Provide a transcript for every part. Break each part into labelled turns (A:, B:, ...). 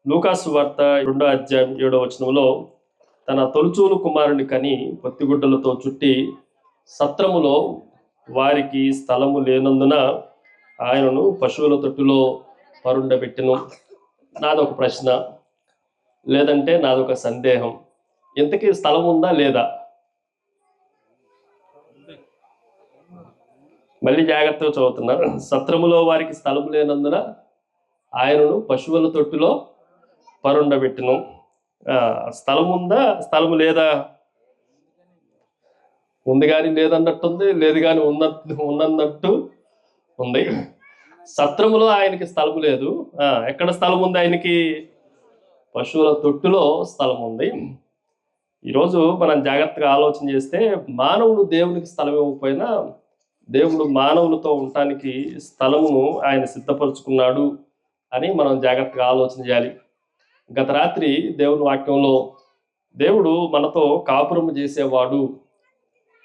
A: లూకాసు వార్త 2వ అధ్యాయం 7వ వచనంలో తన తొలిచూలు కుమారుని కని పొత్తిగుడ్డలతో చుట్టి సత్రములో వారికి స్థలము లేనందున ఆయనను పశువుల తొట్టిలో పరుండబెట్టెను. నాదొక ప్రశ్న, లేదంటే నాదొక సందేహం. ఇంతకీ స్థలం ఉందా లేదా? మళ్ళీ జాగ్రత్తగా చదువుతున్నా. సత్రములో వారికి స్థలము లేనందున ఆయనను పశువుల తొట్టిలో పరుండబెట్టును. స్థలం ఉందా, స్థలము లేదా? ఉంది కానీ లేదన్నట్టుంది, లేదు కానీ ఉన్నట్టు ఉంది. సత్రములో ఆయనకి స్థలము లేదు. ఎక్కడ స్థలం ఉంది ఆయనకి? పశువుల తొట్టులో స్థలం ఉంది. ఈరోజు మనం జాగ్రత్తగా ఆలోచన చేస్తే మానవుడు దేవునికి స్థలం ఇవ్వకపోయినా దేవుడు మానవులతో ఉండటానికి స్థలమును ఆయన సిద్ధపరుచుకున్నాడు అని మనం జాగ్రత్తగా ఆలోచన చేయాలి. గత రాత్రి దేవుని వాక్యంలో దేవుడు మనతో కాపురము చేసేవాడు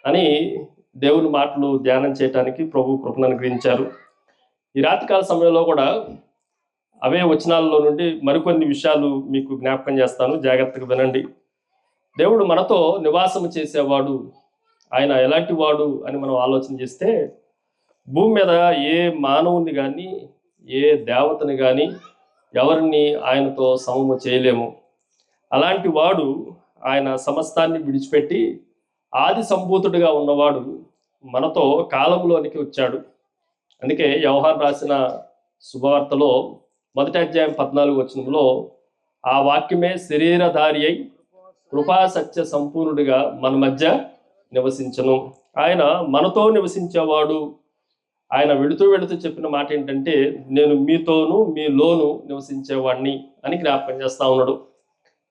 A: అని దేవుని మాటలు ధ్యానం చేయడానికి ప్రభు కృపను అనుగ్రహించారు. ఈ రాత్రికాల సమయంలో కూడా అవే వచనాలలో నుండి మరికొన్ని విషయాలు మీకు జ్ఞాపకం చేస్తాను, జాగ్రత్తగా వినండి. దేవుడు మనతో నివాసము చేసేవాడు, ఆయన ఎలాంటి వాడు అని మనం ఆలోచన చేస్తే భూమి మీద ఏ మానవుని కానీ ఏ దేవతని కానీ ఎవరిని ఆయనతో సమము చేయలేము. అలాంటి వాడు ఆయన సమస్తాన్ని విడిచిపెట్టి ఆది సంభూతుడిగా ఉన్నవాడు మనతో కాలంలోనికి వచ్చాడు. అందుకే యోహాను రాసిన శుభవార్తలో 1వ అధ్యాయం 14వ వచనంలో ఆ వాక్యమే శరీరధారి అయి కృపా సత్య సంపూర్ణుడిగా మన మధ్య నివసించను. ఆయన మనతో నివసించేవాడు. ఆయన వెళుతూ చెప్పిన మాట ఏంటంటే, నేను మీతోనూ మీలోను నివసించేవాడిని అని జ్ఞాపకం చేస్తా ఉన్నాడు.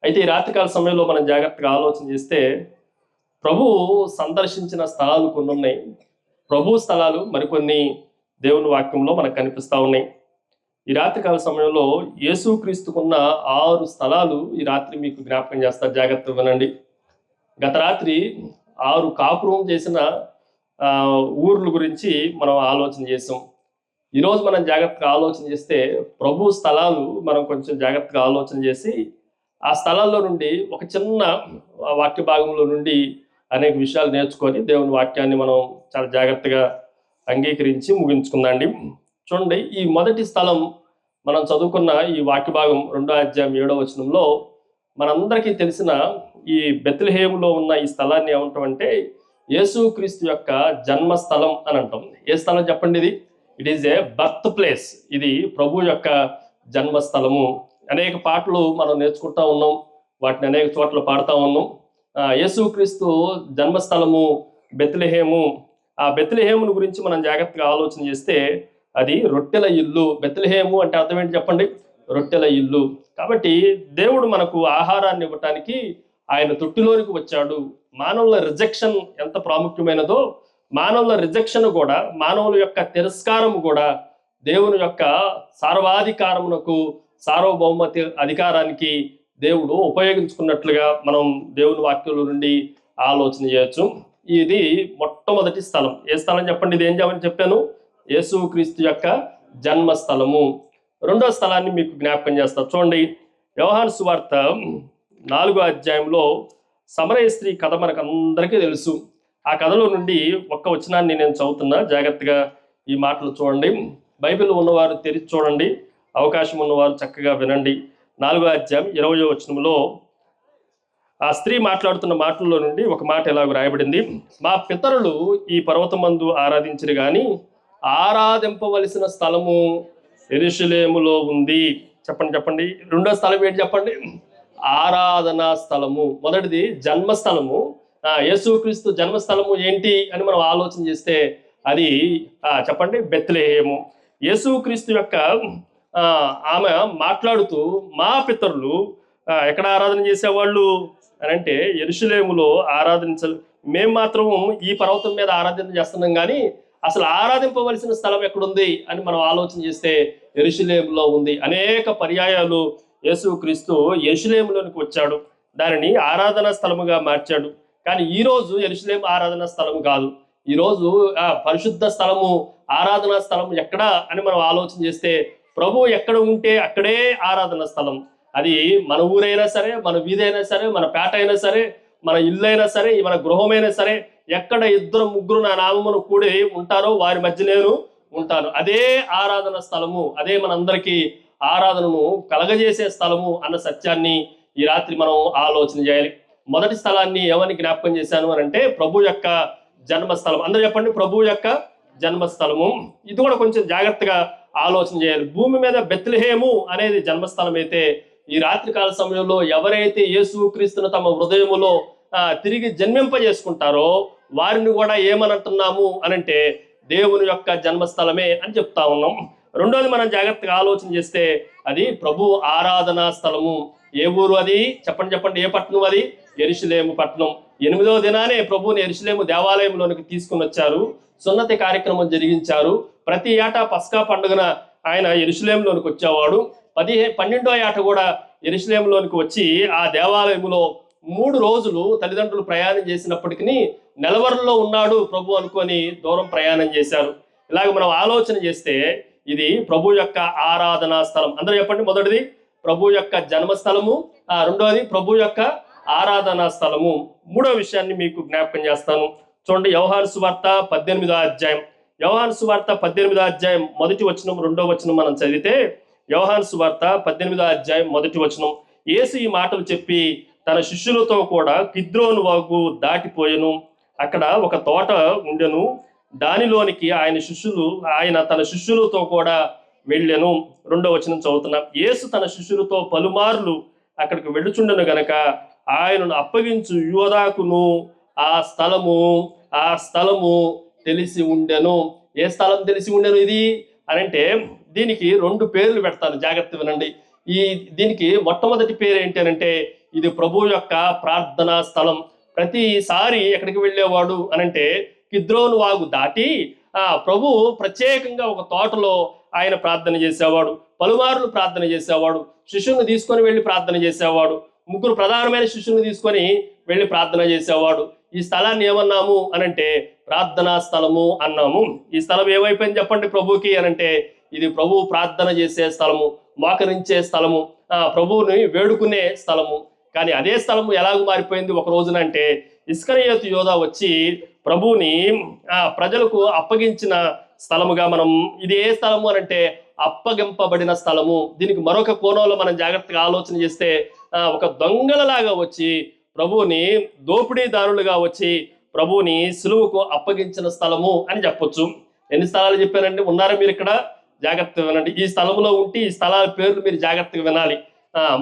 A: అయితే ఈ రాత్రికాల సమయంలో మనం జాగ్రత్తగా ఆలోచన చేస్తే ప్రభువు సందర్శించిన స్థలాలు కొన్ని ఉన్నాయి. ప్రభు స్థలాలు మరికొన్ని దేవుని వాక్యంలో మనకు కనిపిస్తూ ఉన్నాయి. ఈ రాత్రికాల సమయంలో యేసుక్రీస్తుకున్న 6 స్థలాలు ఈ రాత్రి మీకు జ్ఞాపకం చేస్తా, జాగ్రత్తగా వినండి. గత రాత్రి 6 కాపురం చేసిన ఊర్ల గురించి మనం ఆలోచన చేసాం. ఈరోజు మనం జాగ్రత్తగా ఆలోచన చేస్తే ప్రభు స్థలాలు మనం కొంచెం జాగ్రత్తగా ఆలోచన చేసి ఆ స్థలాల్లో నుండి ఒక చిన్న వాక్య భాగంలో నుండి అనేక విషయాలు నేర్చుకొని దేవుని వాక్యాన్ని మనం చాలా జాగ్రత్తగా అంగీకరించి ముగించుకుందాండి. చూడండి, ఈ మొదటి స్థలం మనం చదువుకున్న ఈ వాక్య భాగం 2వ అధ్యాయం 7వ వచనంలో మనందరికీ తెలిసిన ఈ బెత్లెహేములో ఉన్న ఈ స్థలాన్ని ఏమంటామంటే యేసుక్రీస్తు యొక్క జన్మస్థలం అని అంటాం. ఏ స్థలం చెప్పండి? It is A birth place. ఇది ప్రభు యొక్క జన్మస్థలము. అనేక పాటలు మనం నేర్చుకుంటా ఉన్నాం, వాటిని అనేక చోట్ల పాడుతూ ఉన్నాం. యేసుక్రీస్తు జన్మస్థలము బెత్లెహేము. ఆ బెత్లెహేమును గురించి మనం జాగ్రత్తగా ఆలోచన చేస్తే అది రొట్టెల ఇల్లు. బెత్లెహేము అంటే అర్థం ఏంటి చెప్పండి? రొట్టెల ఇల్లు. కాబట్టి దేవుడు మనకు ఆహారాన్ని ఇవ్వటానికి ఆయన తొట్టిలోనికి వచ్చాడు. మానవుల రిజెక్షన్ ఎంత ప్రాముఖ్యమైనదో, మానవుల రిజెక్షన్ కూడా, మానవుల యొక్క తిరస్కారం కూడా దేవుని యొక్క సార్వాధికారమునకు, సార్వభౌమతి అధికారానికి దేవుడు ఉపయోగించుకున్నట్లుగా మనం దేవుని వాక్యంలో నుండి ఆలోచన చేయొచ్చు. ఇది మొట్టమొదటి స్థలం. ఏ స్థలం చెప్పండి? ఇది ఏం చెప్పాను? యేసుక్రీస్తు యొక్క జన్మస్థలము. రెండో స్థలాన్ని మీకు జ్ఞాపకం చేస్తా. చూడండి, యోహాను సువార్త 4వ అధ్యాయంలో సమరయ స్త్రీ కథ మనకు అందరికీ తెలుసు. ఆ కథలో నుండి ఒక్క వచనాన్ని నేను చదువుతున్నా, జాగ్రత్తగా ఈ మాటలు చూడండి. బైబిల్ ఉన్నవారు తెరిచి చూడండి, అవకాశం ఉన్నవారు చక్కగా వినండి. 4వ అధ్యాయం 20వ వచనంలో ఆ స్త్రీ మాట్లాడుతున్న మాటల్లో నుండి ఒక మాట ఎలాగో రాయబడింది. మా పితరులు ఈ పర్వతమందు ఆరాధించరు కానీ ఆరాధింపవలసిన స్థలము యెరూషలేములో ఉంది. చెప్పండి. రెండో స్థలం ఏంటి చెప్పండి? ఆరాధనా స్థలము. మొదటిది జన్మస్థలము. యేసుక్రీస్తు జన్మస్థలము ఏంటి అని మనం ఆలోచన చేస్తే అది చెప్పండి, బెత్లెహేము. యేసుక్రీస్తు యొక్క ఆమె మాట్లాడుతూ మా పితరులు ఎక్కడ ఆరాధన చేసేవాళ్ళు అని అంటే యెరూషలేములో మేము మాత్రం ఈ పర్వతం మీద ఆరాధన చేస్తున్నాం కానీ అసలు ఆరాధింపవలసిన స్థలం ఎక్కడుంది అని మనం ఆలోచన చేస్తే యెరూషలేములో ఉంది. అనేక పర్యాయాలు యేసుక్రీస్తు యెరూషలేములోనికి వచ్చాడు, దానిని ఆరాధనా స్థలముగా మార్చాడు. కానీ ఈరోజు యెరూషలేము ఆరాధనా స్థలము కాదు. ఈరోజు పరిశుద్ధ స్థలము, ఆరాధనా స్థలం ఎక్కడా అని మనం ఆలోచన చేస్తే ప్రభు ఎక్కడ ఉంటే అక్కడే ఆరాధన స్థలం. అది మన ఊరైనా సరే, మన వీధి అయినా సరే, మన పేట అయినా సరే, మన ఇల్లు అయినా సరే, మన గృహమైనా సరే, ఎక్కడ ఇద్దరు ముగ్గురు నా నామమును కూడి ఉంటారో వారి మధ్య నేను ఉంటాను. అదే ఆరాధన స్థలము, అదే మనందరికీ ఆరాధనను కలగజేసే స్థలము అన్న సత్యాన్ని ఈ రాత్రి మనం ఆలోచన చేయాలి. మొదటి స్థలాన్ని ఎవరిని జ్ఞాపకం చేశాను అని అంటే ప్రభు యొక్క జన్మస్థలం. అందరూ చెప్పండి, ప్రభు యొక్క జన్మస్థలము. ఇది కూడా కొంచెం జాగ్రత్తగా ఆలోచన చేయాలి. భూమి మీద బెత్లెహేము అనేది జన్మస్థలం అయితే, ఈ రాత్రికాల సమయంలో ఎవరైతే యేసుక్రీస్తును తమ హృదయములో తిరిగి జన్మింపజేసుకుంటారో వారిని కూడా ఏమనంటున్నాము అనంటే దేవుని యొక్క జన్మస్థలమే అని చెప్తా ఉన్నాం. రెండోది మనం జాగ్రత్తగా ఆలోచన చేస్తే అది ప్రభు ఆరాధనా స్థలము. ఏ ఊరు అది? చెప్పండి, ఏ పట్టణం అది? యెరూషలేము పట్టణం. 8వ దినానే ప్రభువుని యెరూషలేము దేవాలయంలోనికి తీసుకుని వచ్చారు. సున్నతి కార్యక్రమం జరిగించారు. ప్రతి ఏటా పస్కా పండుగన ఆయన యెరూషలేములోనికి వచ్చేవాడు. 12వ ఏట కూడా యెరూషలేములోనికి వచ్చి ఆ దేవాలయంలో 3 రోజులు తల్లిదండ్రులు ప్రయాణం చేసినప్పటికీ నెలవరలో ఉన్నాడు ప్రభు అనుకొని దూరం ప్రయాణం చేశారు. ఇలాగ మనం ఆలోచన చేస్తే ఇది ప్రభు యొక్క ఆరాధనా స్థలం. అందరూ చెప్పండి, మొదటిది ప్రభు యొక్క జన్మస్థలము, రెండవది ప్రభు యొక్క ఆరాధనా స్థలము. మూడో విషయాన్ని మీకు జ్ఞాపకం చేస్తాను. చూడండి, యోహాను సువార్త 18వ అధ్యాయం. యోహాను సువార్త 18వ అధ్యాయం మొదటి వచనం, రెండో వచనం మనం చదివితే, యోహాను సువార్త 18వ అధ్యాయం మొదటి వచనం. యేసు ఈ మాటలు చెప్పి తన శిష్యులతో కూడా కిద్రోను వాగు దాటిపోయెను. అక్కడ ఒక తోట ఉండెను. దానిలోనికి ఆయన తన శిష్యులతో కూడా వెళ్ళెను. రెండో వచనం చదువుతున్నాం. యేసు తన శిష్యులతో పలుమార్లు అక్కడికి వెళ్ళుచుండెను గనక ఆయనను అప్పగించు యోదాకును ఆ స్థలము తెలిసి ఉండెను. ఏ స్థలం తెలిసి ఉండెను ఇది అనంటే, దీనికి 2 పేర్లు పెడతాను, జాగ్రత్త వినండి. దీనికి మొట్టమొదటి పేరు ఏంటి అనంటే, ఇది ప్రభు యొక్క ప్రార్థనా స్థలం. ప్రతిసారి ఎక్కడికి వెళ్ళేవాడు అనంటే కిద్రోను వాగు దాటి ప్రభు ప్రత్యేకంగా ఒక తోటలో ఆయన ప్రార్థన చేసేవాడు. పలుమార్లు ప్రార్థన చేసేవాడు. శిష్యుని తీసుకొని వెళ్ళి ప్రార్థన చేసేవాడు. 3 ప్రధానమైన శిష్యుని తీసుకొని వెళ్ళి ప్రార్థన చేసేవాడు. ఈ స్థలాన్ని ఏమన్నాము అనంటే ప్రార్థనా స్థలము అన్నాము. ఈ స్థలం ఏమైపోయింది చెప్పండి ప్రభుకి అనంటే, ఇది ప్రభు ప్రార్థన చేసే స్థలము, మోకరించే స్థలము, ప్రభువుని వేడుకునే స్థలము. కానీ అదే స్థలము ఎలాగ మారిపోయింది ఒక రోజున అంటే, ఇస్కరియోతు యోధా వచ్చి ప్రభువుని ప్రజలకు అప్పగించిన స్థలముగా మనం, ఇది ఏ స్థలము అనంటే అప్పగింపబడిన స్థలము. దీనికి మరొక కోణంలో మనం జాగ్రత్తగా ఆలోచన చేస్తే, ఒక దొంగలలాగా వచ్చి ప్రభువుని, దోపిడీదారులుగా వచ్చి ప్రభువుని సిలువకు అప్పగించిన స్థలము అని చెప్పొచ్చు. ఎన్ని స్థలాలు చెప్పానండి? ఉన్నారా మీరు ఇక్కడ? జాగ్రత్తగా వినండి. ఈ స్థలంలో ఉంటే ఈ స్థలాల పేర్లు మీరు జాగ్రత్తగా వినాలి.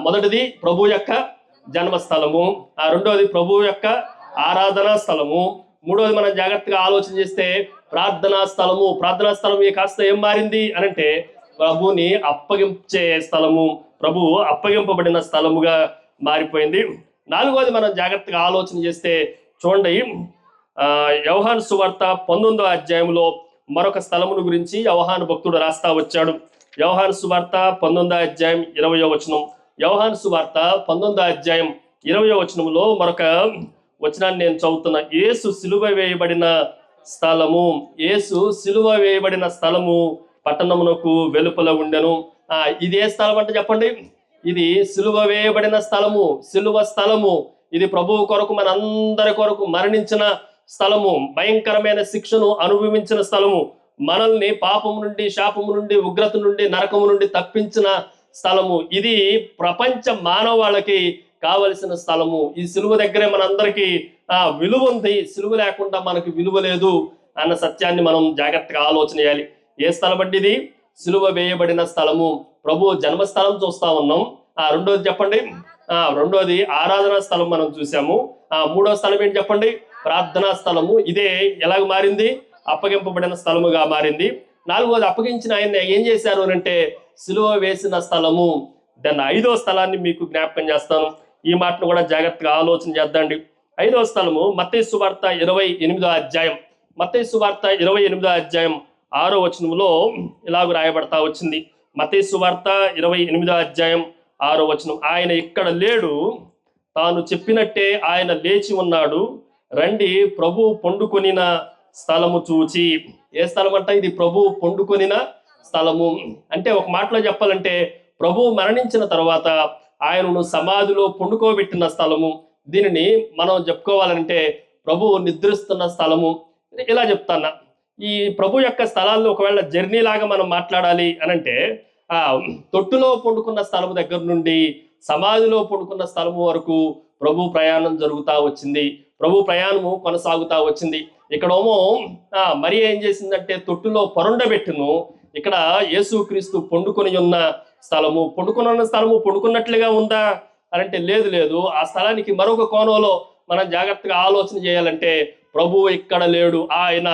A: మొదటిది ప్రభు యొక్క జన్మస్థలము, రెండవది ప్రభు యొక్క ఆరాధనా స్థలము, మూడవది మనం జాగ్రత్తగా ఆలోచన చేస్తే ప్రార్థనా స్థలము. ప్రార్థనా స్థలం కాస్త ఏం మారింది అనంటే ప్రభుని అప్పగించే స్థలము, ప్రభు అప్పగింపబడిన స్థలముగా మారిపోయింది. నాలుగవది మనం జాగ్రత్తగా ఆలోచన చేస్తే చూడండి, యోహాను సువార్త 19వ అధ్యాయంలో మరొక స్థలమును గురించి యోహాను భక్తుడు రాస్తా వచ్చాడు. యోహాను సువార్త 19వ అధ్యాయం 20వ వచనం. యోహాను సువార్త 19వ అధ్యాయం 20వ వచనంలో మరొక వచనాన్ని నేను చదువుతున్నా. యేసు సిలువ వేయబడిన స్థలము, యేసు సిలువ వేయబడిన స్థలము పట్టణమునకు వెలుపల ఉండెను. ఇది ఏ స్థలం అంటే చెప్పండి? ఇది సిలువ వేయబడిన స్థలము, సిలువ స్థలము. ఇది ప్రభువు కొరకు, మనందరి కొరకు మరణించిన స్థలము, భయంకరమైన శిక్షను అనుభవించిన స్థలము, మనల్ని పాపము నుండి, శాపము నుండి, ఉగ్రత నుండి, నరకము నుండి తప్పించిన స్థలము. ఇది ప్రపంచ మానవాళికి కావలసిన స్థలము. ఈ సిలువ దగ్గరే మనందరికీ విలువ ఉంది. సిలువ లేకుండా మనకు విలువ లేదు అన్న సత్యాన్ని మనం జాగ్రత్తగా ఆలోచన చేయాలి. ఏ స్థలం అండి ఇది? సిలువ వేయబడిన స్థలము. ప్రభు జన్మస్థలం చూస్తా ఉన్నాం. రెండోది చెప్పండి? రెండోది ఆరాధనా స్థలం మనం చూసాము. మూడో స్థలం ఏంటి చెప్పండి? ప్రార్థనా స్థలము. ఇదే ఎలాగ మారింది? అప్పగింపబడిన స్థలముగా మారింది. నాలుగోది అప్పగించిన ఆయన ఏం చేశారు అంటే సిలువ వేసిన స్థలము. దాన్ని 5వ స్థలాన్ని మీకు జ్ఞాపకం చేస్తాను. ఈ మాటను కూడా జాగ్రత్తగా ఆలోచన చేద్దండి. 5వ స్థలము మత్తయి సువార్త 28వ అధ్యాయం. మత్తయి సువార్త 28వ అధ్యాయం 6వ వచనంలో ఇలాగ రాయబడతా వచ్చింది. మత్తయి సువార్త 28వ అధ్యాయం 6వ వచనం. ఆయన ఇక్కడ లేడు, తాను చెప్పినట్టే ఆయన లేచి ఉన్నాడు. రండి ప్రభు పండుకొనిన స్థలము చూచి. ఏ స్థలం అంట? ఇది ప్రభు పండుకొనిన స్థలము. అంటే ఒక మాటలో చెప్పాలంటే ప్రభు మరణించిన తర్వాత ఆయనను సమాధిలో పండుకోబెట్టిన స్థలము. దీనిని మనం చెప్పుకోవాలంటే ప్రభువు నిద్రిస్తున్న స్థలము. ఇలా చెప్తాను. ఈ ప్రభు యొక్క స్థలాల్లో ఒకవేళ జర్నీ లాగా మనం మాట్లాడాలి అనంటే తొట్టులో పండుకున్న స్థలము దగ్గర నుండి సమాధిలో పండుకున్న స్థలము వరకు ప్రభు ప్రయాణం జరుగుతూ వచ్చింది. ప్రభు ప్రయాణము కొనసాగుతూ వచ్చింది. ఇక్కడేమో మరి ఏం చేసిందంటే తొట్టులో పరుండబెట్టును. ఇక్కడ యేసుక్రీస్తు పండుకొని ఉన్న స్థలము, పండుకున్న స్థలము పండుకున్నట్లుగా ఉందా అనంటే లేదు. ఆ స్థలానికి మరొక కోణంలో మనం జాగ్రత్తగా ఆలోచన చేయాలంటే ప్రభు ఇక్కడ లేడు, ఆయన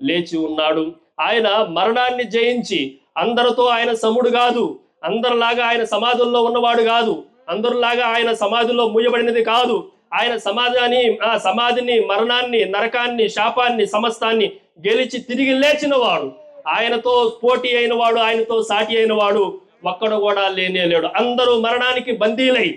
A: లేచి ఉన్నాడు. ఆయన మరణాన్ని జయించి అందరితో ఆయన సముడు కాదు, అందరిలాగా ఆయన సమాధుల్లో ఉన్నవాడు కాదు, అందరిలాగా ఆయన సమాధిలో మూయబడినది కాదు. ఆయన సమాధిని, మరణాన్ని, నరకాన్ని, శాపాన్ని, సమస్తాన్ని గెలిచి తిరిగి లేచిన వాడు. ఆయనతో పోటీ అయిన వాడు, ఆయనతో సాటి అయిన వాడు ఒక్కడు కూడా లేనే లేడు. అందరూ మరణానికి బందీలై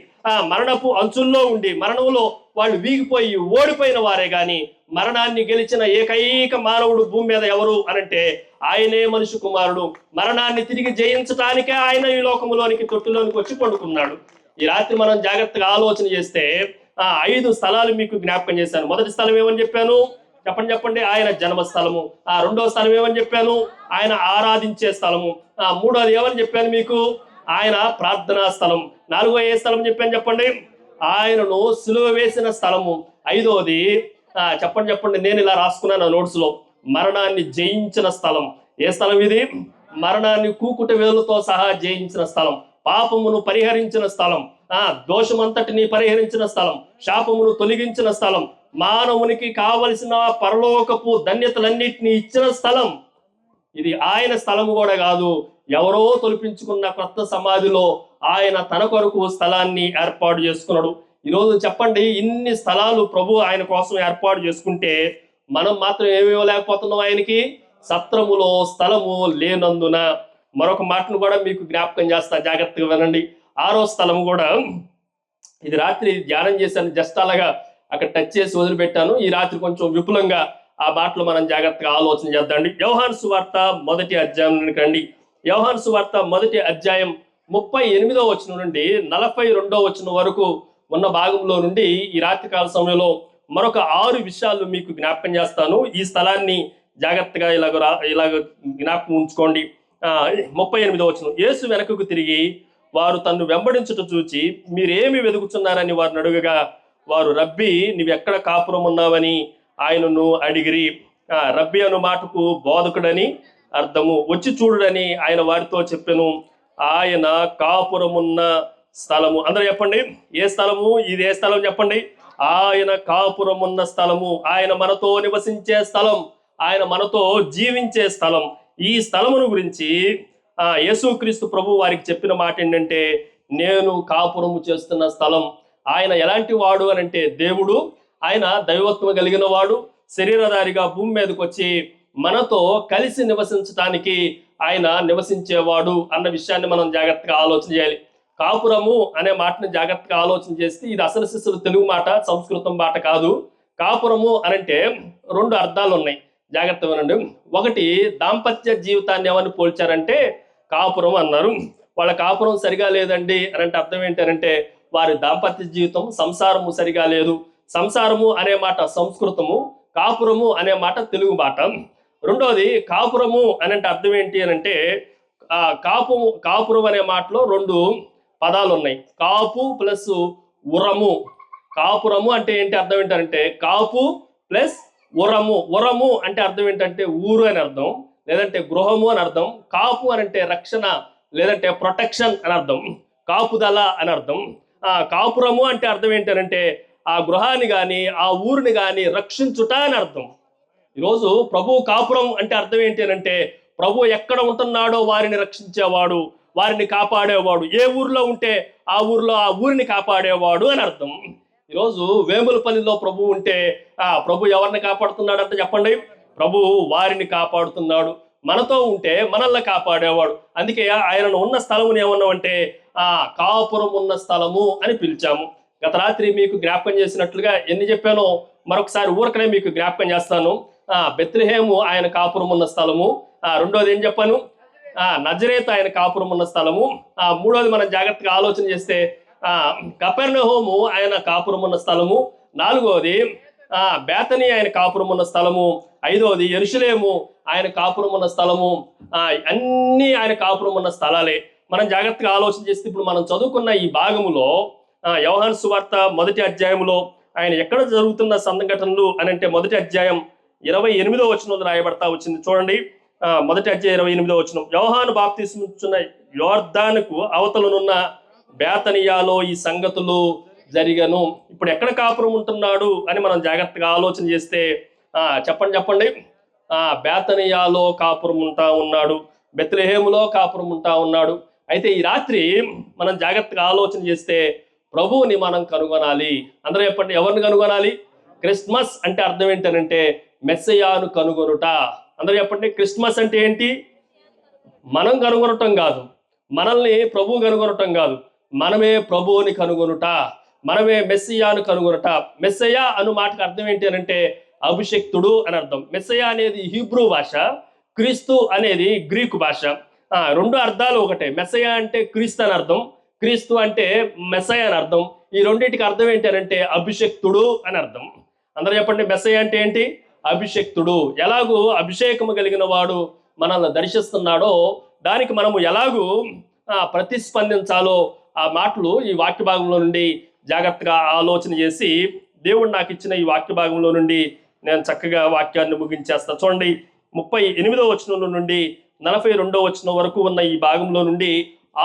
A: మరణపు అంచుల్లో ఉండి మరణంలో వాళ్ళు వీగిపోయి ఓడిపోయిన వారే గాని మరణాన్ని గెలిచిన ఏకైక మానవుడు భూమి మీద ఎవరు అనంటే ఆయనే మనుష్య కుమారుడు. మరణాన్ని తిరిగి జయించడానికే ఆయన ఈ లోకంలోనికి తొట్టులోనికి వచ్చి పండుకున్నాడు. ఈ రాత్రి మనం జాగ్రత్తగా ఆలోచన చేస్తే 5 స్థలాలు మీకు జ్ఞాపకం చేశాను. మొదటి స్థలం ఏమని చెప్పాను? చెప్పండి. ఆయన జన్మస్థలము. రెండవ స్థలం ఏమని చెప్పాను? ఆయన ఆరాధించే స్థలము. మూడోది ఏమని చెప్పాను మీకు? ఆయన ప్రార్థనా స్థలం. 4వ ఏ స్థలం చెప్పాను చెప్పండి? ఆయనను సిలువ వేసిన స్థలము. 5వది చెప్పండి. నేను ఇలా రాసుకున్నాను నోట్స్ లో, మరణాన్ని జయించిన స్థలం. ఏ స్థలం ఇది? మరణాన్ని కూకుట వేలుతో సహా జయించిన స్థలం, పాపమును పరిహరించిన స్థలం, దోషమంతటిని పరిహరించిన స్థలం, శాపమును తొలగించిన స్థలం, మానవునికి కావలసిన పరలోకపు ధన్యతలన్నిటినీ ఇచ్చిన స్థలం. ఇది ఆయన స్థలము కూడా కాదు, ఎవరో తొలిపించుకున్న కొత్త సమాధిలో ఆయన తన కొరకు స్థలాన్ని ఏర్పాటు చేసుకున్నాడు. ఈరోజు చెప్పండి, ఇన్ని స్థలాలు ప్రభు ఆయన కోసం ఏర్పాటు చేసుకుంటే మనం మాత్రం ఏమి ఇవ్వలేకపోతున్నాం ఆయనకి? సత్రములో స్థలము లేనందున. మరొక మాటను కూడా మీకు జ్ఞాపకం చేస్తా, జాగ్రత్తగా వినండి. 6వ స్థలం కూడా ఇది రాత్రి ధ్యానం చేశాను, జస్ట్ అలాగా అక్కడ టచ్ చేసి వదిలిపెట్టాను. ఈ రాత్రి కొంచెం విపులంగా ఆ మాటలు మనం జాగ్రత్తగా ఆలోచన చేద్దాండి. యోహాను సువార్త 1వ అధ్యాయం రండి. యోహాను సువార్త 1వ అధ్యాయం 38వ వచనం నుండి 42వ వచనం వరకు ఉన్న భాగంలో నుండి ఈ రాత్రి కాల సమయంలో మరొక 6 విషయాలు మీకు జ్ఞాపకం చేస్తాను. ఈ స్థలాన్ని జాగ్రత్తగా ఇలాగ జ్ఞాపకం ఉంచుకోండి. 38వ వచనం. యేసు వెనకకు తిరిగి వారు తన్ను వెంబడించుట చూచి మీరేమి వెతుకుతున్నారని వారిని అడుగగా వారు రబ్బీ నీవెక్కడ కాపురం ఉన్నావని ఆయనను అడిగిరి. రబ్బీ అను మాటకు బోధకుడని అర్థము. వచ్చి చూడుడని ఆయన వారితో చెప్పెను. ఆయన కాపురమున్న స్థలము. అందరూ చెప్పండి, ఏ స్థలము ఇది? ఏ స్థలం చెప్పండి? ఆయన కాపురమున్న స్థలము, ఆయన మనతో నివసించే స్థలం, ఆయన మనతో జీవించే స్థలం. ఈ స్థలమును గురించి యేసుక్రీస్తు ప్రభు వారికి చెప్పిన మాట ఏంటంటే, నేను కాపురము చేస్తున్న స్థలం. ఆయన ఎలాంటి వాడు అని అంటే దేవుడు, ఆయన దైవత్వం కలిగిన వాడు, శరీరధారిగా భూమి మీదకి వచ్చి మనతో కలిసి నివసించడానికి ఆయన నివసించేవాడు అన్న విషయాన్ని మనం జాగ్రత్తగా ఆలోచన చేయాలి. కాపురము అనే మాటని జాగ్రత్తగా ఆలోచన చేస్తే ఇది అసలు శిశులు తెలుగు మాట, సంస్కృతం మాట కాదు. కాపురము అనంటే 2 అర్థాలు ఉన్నాయి, జాగ్రత్తగా వినండి. ఒకటి, దాంపత్య జీవితాన్ని ఏమని పోల్చారంటే కాపురం అన్నారు. వాళ్ళ కాపురం సరిగా లేదండి అనంటే అర్థం ఏంటంటే వారి దాంపత్య జీవితం, సంసారము సరిగా లేదు. సంసారము అనే మాట సంస్కృతము, కాపురము అనే మాట తెలుగు మాట. రెండోది, కాపురము అనంటే అర్థం ఏంటి అనంటే కాపురం అనే మాటలో 2 పదాలు ఉన్నాయి, కాపు ప్లస్ ఉరము. కాపురము అంటే ఏంటి అర్థం ఏంటంటే కాపు ప్లస్ ఉరము. ఉరము అంటే అర్థం ఏంటంటే ఊరు అని అర్థం, లేదంటే గృహము అని అర్థం. కాపు అని అంటే రక్షణ లేదంటే ప్రొటెక్షన్ అని అర్థం, కాపుదల అని అర్థం. కాపురము అంటే అర్థం ఏంటంటే ఆ గృహాన్ని కానీ ఆ ఊరిని కానీ రక్షించుట అని అర్థం. ఈరోజు ప్రభు కాపురం అంటే అర్థం ఏంటి అంటే ప్రభు ఎక్కడ ఉంటున్నాడో వారిని రక్షించేవాడు, వారిని కాపాడేవాడు. ఏ ఊర్లో ఉంటే ఆ ఊర్లో ఆ ఊరిని కాపాడేవాడు అని అర్థం. ఈరోజు వేములపల్లిలో ప్రభు ఉంటే ప్రభు ఎవరిని కాపాడుతున్నాడు అంటే చెప్పండి? ప్రభు వారిని కాపాడుతున్నాడు. మనతో ఉంటే మనల్ని కాపాడేవాడు. అందుకే ఆయనను ఉన్న స్థలముని ఏమన్నామంటే కాపురం ఉన్న స్థలము అని పిలిచాము. గత రాత్రి మీకు జ్ఞాపకం చేసినట్లుగా ఎన్ని చెప్పానో మరొకసారి ఊరకనే మీకు జ్ఞాపకం చేస్తాను. బెత్లెహేము ఆయన కాపురం ఉన్న స్థలము. రెండోది ఏం చెప్పాను? నజరేతు ఆయన కాపురం ఉన్న స్థలము. మూడోది మనం జాగ్రత్తగా ఆలోచన చేస్తే కపెర్నహూము ఆయన కాపురం ఉన్న స్థలము, 4వది బేతనీ ఆయన కాపురం ఉన్న స్థలము, 5వది యెరూషలేము ఆయన కాపురం ఉన్న స్థలము. అన్నీ ఆయన కాపురం ఉన్న స్థలాలే. మనం జాగ్రత్తగా ఆలోచన చేస్తే ఇప్పుడు మనం చదువుకున్న ఈ భాగములో యోహాను సువార్త 1వ అధ్యాయంలో ఆయన ఎక్కడ జరుగుతున్న సంఘటనలు అని అంటే 1వ అధ్యాయం 28వ వచనంలో రాయబడతా వచ్చింది. చూడండి, 1వ అధ్యాయం 28వ వచనం. యోహాను బాప్తిస్మిచ్చున్న యోర్దానుకు అవతలనున్న బేతనియాలో ఈ సంగతులు జరిగను. ఇప్పుడు ఎక్కడ కాపురం ఉంటున్నాడు అని మనం జాగ్రత్తగా ఆలోచన చేస్తే చెప్పండి. బేతనియాలో కాపురం ఉంటా ఉన్నాడు, బెత్లెహేములో కాపురం ఉంటా ఉన్నాడు. అయితే ఈ రాత్రి మనం జాగ్రత్తగా ఆలోచన చేస్తే ప్రభువుని మనం కనుగొనాలి. అందరూ చెప్పండి, ఎవరిని కనుగొనాలి? క్రిస్మస్ అంటే అర్థం ఏంటనంటే మెస్సయాను కనుగొనుట. అందరూ చెప్పండి, క్రిస్మస్ అంటే ఏంటి? మనం కనుగొనటం కాదు, మనల్ని ప్రభువు కనుగొనటం కాదు, మనమే ప్రభువుని కనుగొనుట, మనమే మెస్సియాను కనుగొనుట. మెస్సయా అను మాటకు అర్థం ఏంటి అనంటే అభిషక్తుడు అని అర్థం. మెస్సయా అనేది హీబ్రూ భాష, క్రీస్తు అనేది గ్రీకు భాష. రెండు అర్థాలు ఒకటే. మెస్సయా అంటే క్రీస్తు అని అర్థం, క్రీస్తు అంటే మెస్సయా అని అర్థం. ఈ రెండింటికి అర్థం ఏంటి అనంటే అభిషక్తుడు అని అర్థం. అందరూ చెప్పండి, మెస్సయా అంటే ఏంటి? అభిషక్తుడు. ఎలాగూ అభిషేకము కలిగిన వాడు మనల్ని దర్శిస్తున్నాడో దానికి మనము ఎలాగూ ప్రతిస్పందించాలో ఆ మాటలు ఈ వాక్య భాగంలో నుండి జాగ్రత్తగా ఆలోచన చేసి దేవుడు నాకు ఇచ్చిన ఈ వాక్య భాగంలో నుండి నేను చక్కగా వాక్యాన్ని ముగించేస్తా. చూడండి, 38వ వచనం నుండి 42వ వచనం వరకు ఉన్న ఈ భాగంలో నుండి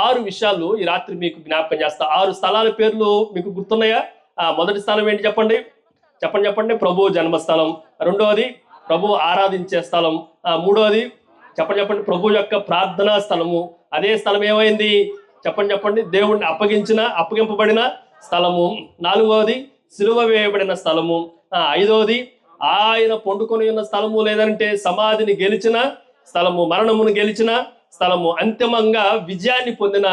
A: 6 విషయాలు ఈ రాత్రి మీకు జ్ఞాపకం చేస్తా. 6 స్థలాల పేర్లు మీకు గుర్తున్నాయా? మొదటి స్థలం ఏంటి చెప్పండి? ప్రభు జన్మస్థలం. 2వది ప్రభు ఆరాధించే స్థలం. 3వది చెప్పండి ప్రభు యొక్క ప్రార్థనా స్థలము. అదే స్థలం ఏమైంది? చెప్పండి దేవుణ్ణి అప్పగింపబడిన స్థలము. 4వది సిలువ వేయబడిన స్థలము. 5వది ఆయన పండుకొని ఉన్న స్థలము, లేదంటే సమాధిని గెలిచిన స్థలము, మరణమును గెలిచిన స్థలము, అంతిమంగా విజయాన్ని పొందిన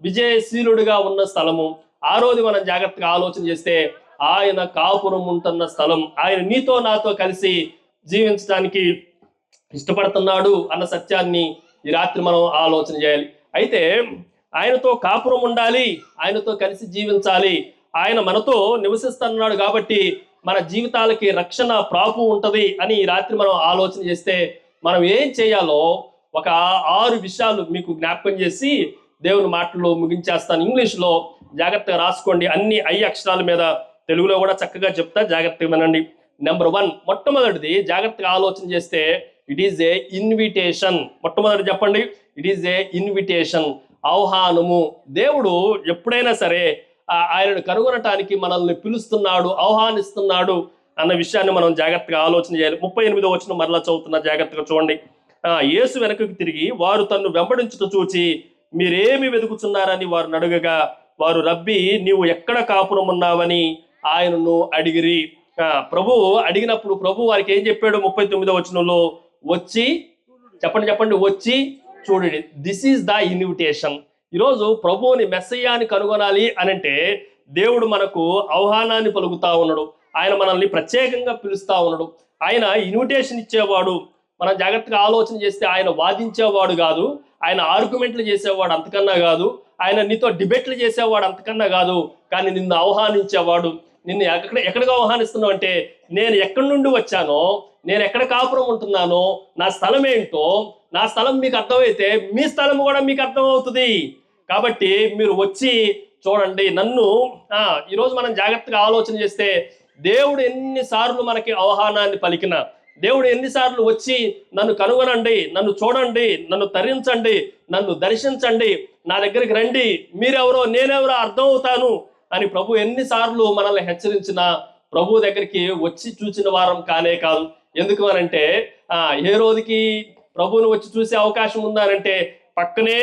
A: విజయశీలుడిగా ఉన్న స్థలము. 6వది మనం జాగ్రత్తగా ఆలోచన చేస్తే ఆయన కాపురం ఉంటున్న స్థలం. ఆయన నీతో నాతో కలిసి జీవించడానికి ఇష్టపడుతున్నాడు అన్న సత్యాన్ని ఈ రాత్రి మనం ఆలోచన చేయాలి. అయితే ఆయనతో కాపురం ఉండాలి, ఆయనతో కలిసి జీవించాలి, ఆయన మనతో నివసిస్తున్నాడు కాబట్టి మన జీవితాలకి రక్షణ ప్రాపు ఉంటది అని ఈ రాత్రి మనం ఆలోచన చేస్తే మనం ఏం చేయాలో ఒక 6 విషయాలు మీకు జ్ఞాపకం చేసి దేవుని మాటలు ముగించేస్తాను. ఇంగ్లీష్లో జాగ్రత్తగా రాసుకోండి, అన్ని 5 అక్షరాల మీద, తెలుగులో కూడా చక్కగా చెప్తా, జాగ్రత్తగా వినండి. నెంబర్ 1, మొట్టమొదటిది జాగ్రత్తగా ఆలోచన చేస్తే ఇట్ ఈజ్ ఏ ఇన్విటేషన్. మొట్టమొదటి చెప్పండి, ఇట్ ఈజ్ ఏ ఇన్విటేషన్, ఆహ్వానము. దేవుడు ఎప్పుడైనా సరే ఆయనను కనుగొనటానికి మనల్ని పిలుస్తున్నాడు, ఆహ్వానిస్తున్నాడు అన్న విషయాన్ని మనం జాగ్రత్తగా ఆలోచన చేయాలి. 38వ వచనం మరలా చదువుతున్నా, జాగ్రత్తగా చూడండి. యేసు వెనకకు తిరిగి వారు తన్ను వెంబడించుట చూచి మీరేమి వెతుకుతున్నారని వారు అడగగా వారు రబ్బీ నీవు ఎక్కడ కాపురం ఉన్నావని ఆయనను అడిగిరి. ప్రభు అడిగినప్పుడు ప్రభు వారికి ఏం చెప్పాడు? 39వ వచనంలో వచ్చి చెప్పండి వచ్చి చూడండి. This is the invitation. ఈరోజు ప్రభువుని మెస్సయ్యాని కనుగొనాలి అనంటే దేవుడు మనకు ఆహ్వానాన్ని పలుకుతా ఉన్నాడు, ఆయన మనల్ని ప్రత్యేకంగా పిలుస్తా ఉన్నాడు, ఆయన ఇన్విటేషన్ ఇచ్చేవాడు. మనం జాగ్రత్తగా ఆలోచన చేస్తే ఆయన వాదించేవాడు కాదు, ఆయన ఆర్గ్యుమెంట్లు చేసేవాడు అంతకన్నా కాదు, ఆయన నీతో డిబేట్లు చేసేవాడు అంతకన్నా కాదు, కానీ నిన్ను ఆహ్వానించేవాడు. నిన్ను ఎక్కడికి ఆహ్వానిస్తున్నావు అంటే నేను ఎక్కడి నుండి వచ్చానో, నేను ఎక్కడ కాపురం ఉంటున్నానో, నా స్థలం ఏంటో, నా స్థలం మీకు అర్థమైతే మీ స్థలం కూడా మీకు అర్థమవుతుంది. కాబట్టి మీరు వచ్చి చూడండి నన్ను. ఈరోజు మనం జాగ్రత్తగా ఆలోచన చేస్తే దేవుడు ఎన్నిసార్లు మనకి ఆహ్వానాన్ని పలికిన, దేవుడు ఎన్నిసార్లు వచ్చి నన్ను కనుగొనండి, నన్ను చూడండి, నన్ను తరించండి, నన్ను దర్శించండి, నా దగ్గరికి రండి, మీరెవరో నేనెవరో అర్థమవుతాను అని ప్రభు ఎన్నిసార్లు మనల్ని హెచ్చరించిన ప్రభు దగ్గరికి వచ్చి చూసిన వారం కానే కాదు. ఎందుకు అనంటే ఏ రోజుకి ప్రభువుని వచ్చి చూసే అవకాశం ఉందనంటే పక్కనే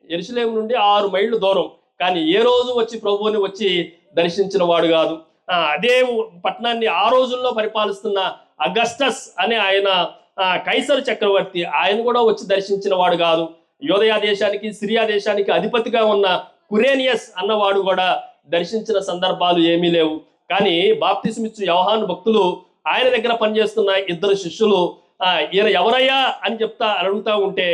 A: యెరూషలేము నుండి 6 మైళ్ళు దూరం, కానీ ఏ రోజు వచ్చి ప్రభువుని వచ్చి దర్శించిన వాడు కాదు. అదే పట్టణాన్ని ఆ రోజుల్లో పరిపాలిస్తున్న అగస్టస్ అనే ఆయన కైసరు చక్రవర్తి, ఆయన కూడా వచ్చి దర్శించిన వాడు కాదు. యోదయ దేశానికి సిరియా దేశానికి అధిపతిగా ఉన్న కురేనియస్ అన్నవాడు కూడా దర్శించిన సందర్భాలు ఏమీ లేవు. కానీ బాప్తిస్మిచ్చు యోహాను భక్తులు, ఆయన దగ్గర పనిచేస్తున్న 2 శిష్యులు ఈయన ఎవరయ్యా అని అడుగుతా ఉంటే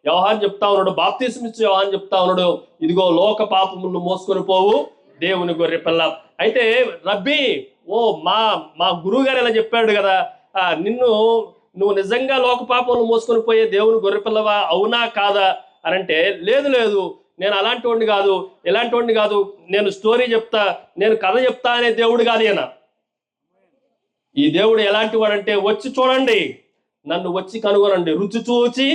A: యోహాను చెప్తా ఉన్నాడు, బాప్తిస్మిచ్చు యోహాను చెప్తా ఉన్నాడు, ఇదిగో లోక పాపములను మోసుకొని పోవు దేవుని గొర్రె పిల్ల. అయితే రబ్బీ, ఓ మా మా గురువు గారు ఇలా చెప్పాడు కదా, నువ్వు నిజంగా లోక పాపంలో మోసుకొని పోయే దేవుని గొర్రె పిల్లవా, అవునా కాదా అని అంటే, లేదు లేదు, నేను అలాంటి వాడిని కాదు, ఇలాంటి వాడిని కాదు, నేను స్టోరీ చెప్తా, నేను కథ చెప్తా అనే దేవుడు కాదు ఈయన. ఈ దేవుడు ఎలాంటి వాడంటే, వచ్చి చూడండి, నన్ను వచ్చి కనుగొనండి, రుచి చూచి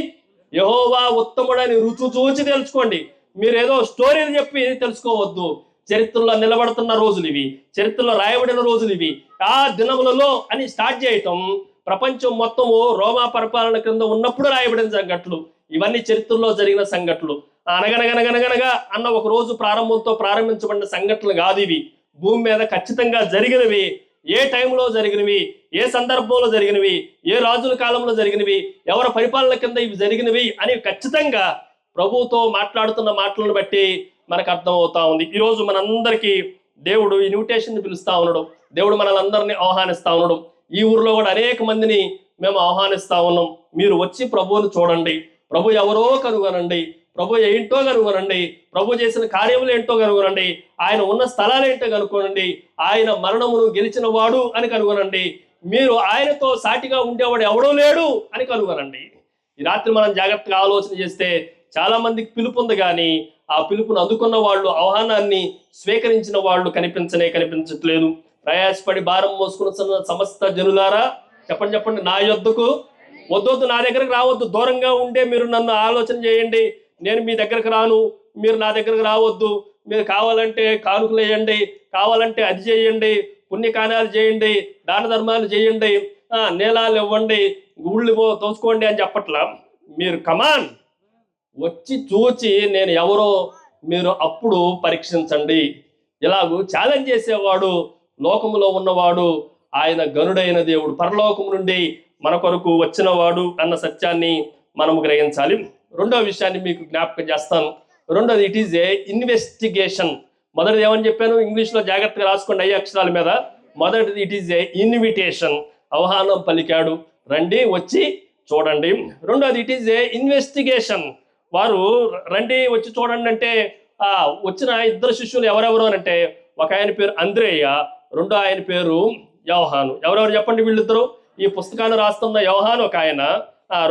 A: యెహోవా ఉత్తముడని రుచి చూచి తెలుసుకోండి. మీరు ఏదో స్టోరీలు చెప్పి తెలుసుకోవద్దు. చరిత్రలో నిలబడుతున్న రోజులు ఇవి, చరిత్రలో రాయబడిన రోజులు ఇవి. ఆ దినములలో అని స్టార్ట్ చేయటం ప్రపంచం మొత్తము రోమా పరిపాలన క్రింద ఉన్నప్పుడు రాయబడిన సంఘటనలు. ఇవన్నీ చరిత్రలో జరిగిన సంఘటనలు. అనగనగనగనగనగా అన్న ఒక రోజు ప్రారంభంతో ప్రారంభించబడిన సంఘటనలు కాదు ఇవి. భూమి మీద ఖచ్చితంగా జరిగినవి, ఏ టైంలో జరిగినవి, ఏ సందర్భంలో జరిగినవి, ఏ రాజుల కాలంలో జరిగినవి, ఎవరి పరిపాలన కింద ఇవి జరిగినవి అని ఖచ్చితంగా ప్రభువుతో మాట్లాడుతున్న మాటలను బట్టి మనకు అర్థం అవుతా ఉంది. ఈరోజు మనందరికీ దేవుడు ఇన్విటేషన్ పిలుస్తా ఉన్నాడు. దేవుడు మనల్ని ఆహ్వానిస్తా ఉన్నాడు. ఈ ఊర్లో కూడా అనేక మందిని మేము ఆహ్వానిస్తా ఉన్నాం. మీరు వచ్చి ప్రభువును చూడండి, ప్రభు ఎవరో కనుగొనండి, ప్రభు ఏంటో కనుగొనండి, ప్రభు చేసిన కార్యములు ఏంటో కనుగొనండి, ఆయన ఉన్న స్థలాలు ఏంటో కనుగొనండి, ఆయన మరణమును గెలిచిన వాడు అని కనుగొనండి, మీరు ఆయనతో సాటిగా ఉండేవాడు ఎవడో లేడు అని కనుగొనండి. ఈ రాత్రి మనం జాగ్రత్తగా ఆలోచన చేస్తే చాలా మందికి పిలుపు ఉంది, కానీ ఆ పిలుపును అందుకున్న వాళ్ళు, ఆహ్వానాన్ని స్వీకరించిన వాళ్ళు కనిపించట్లేదు. ప్రయాసపడి భారం మోసుకున్న సమస్త జనులారా, చెప్పండి, నా యొద్దకు వద్దొద్దు, నా దగ్గరకు రావద్దు, దూరంగా ఉండే మీరు నన్ను ఆలోచన చేయండి. నేను మీ దగ్గరకు రాను, మీరు నా దగ్గరకు రావద్దు. మీరు కావాలంటే కానుకలు వేయండి, కావాలంటే అది చేయండి, పుణ్యకార్యాలు చేయండి, దాన ధర్మాలు చేయండి, నీలాలు ఇవ్వండి, ఊళ్ళు తోసుకోండి అని చెప్పట్లా. మీరు కమాన్ వచ్చి చూచి నేను ఎవరో మీరు అప్పుడు పరీక్షించండి. ఇలాగూ ఛాలెంజ్ చేసేవాడు లోకములో ఉన్నవాడు ఆయన గనుడైన దేవుడు, పరలోకము నుండి మన కొరకు వచ్చినవాడు అన్న సత్యాన్ని మనము గ్రహించాలి. రెండవ విషయాన్ని మీకు జ్ఞాపకం చేస్తాను. రెండోది, ఇట్ ఈజ్ ఏ ఇన్వెస్టిగేషన్. మొదటిది ఏమని చెప్పాను, ఇంగ్లీష్లో జాగ్రత్తగా రాసుకోండి 5 అక్షరాల మీద. మొదటిది ఇట్ ఈజ్ ఏ ఇన్విటేషన్, ఆహ్వానం పలికాడు, రండి వచ్చి చూడండి. రెండోది ఇట్ ఈజ్ ఏ ఇన్వెస్టిగేషన్, వారు రండి వచ్చి చూడండి అంటే వచ్చిన 2 శిష్యులు ఎవరెవరు అని అంటే, ఒక ఆయన పేరు అంద్రేయ, రెండో ఆయన పేరు యోహాను. ఎవరెవరు చెప్పండి వీళ్ళిద్దరు? ఈ పుస్తకాన్ని రాస్తున్న యోహాను ఒక ఆయన,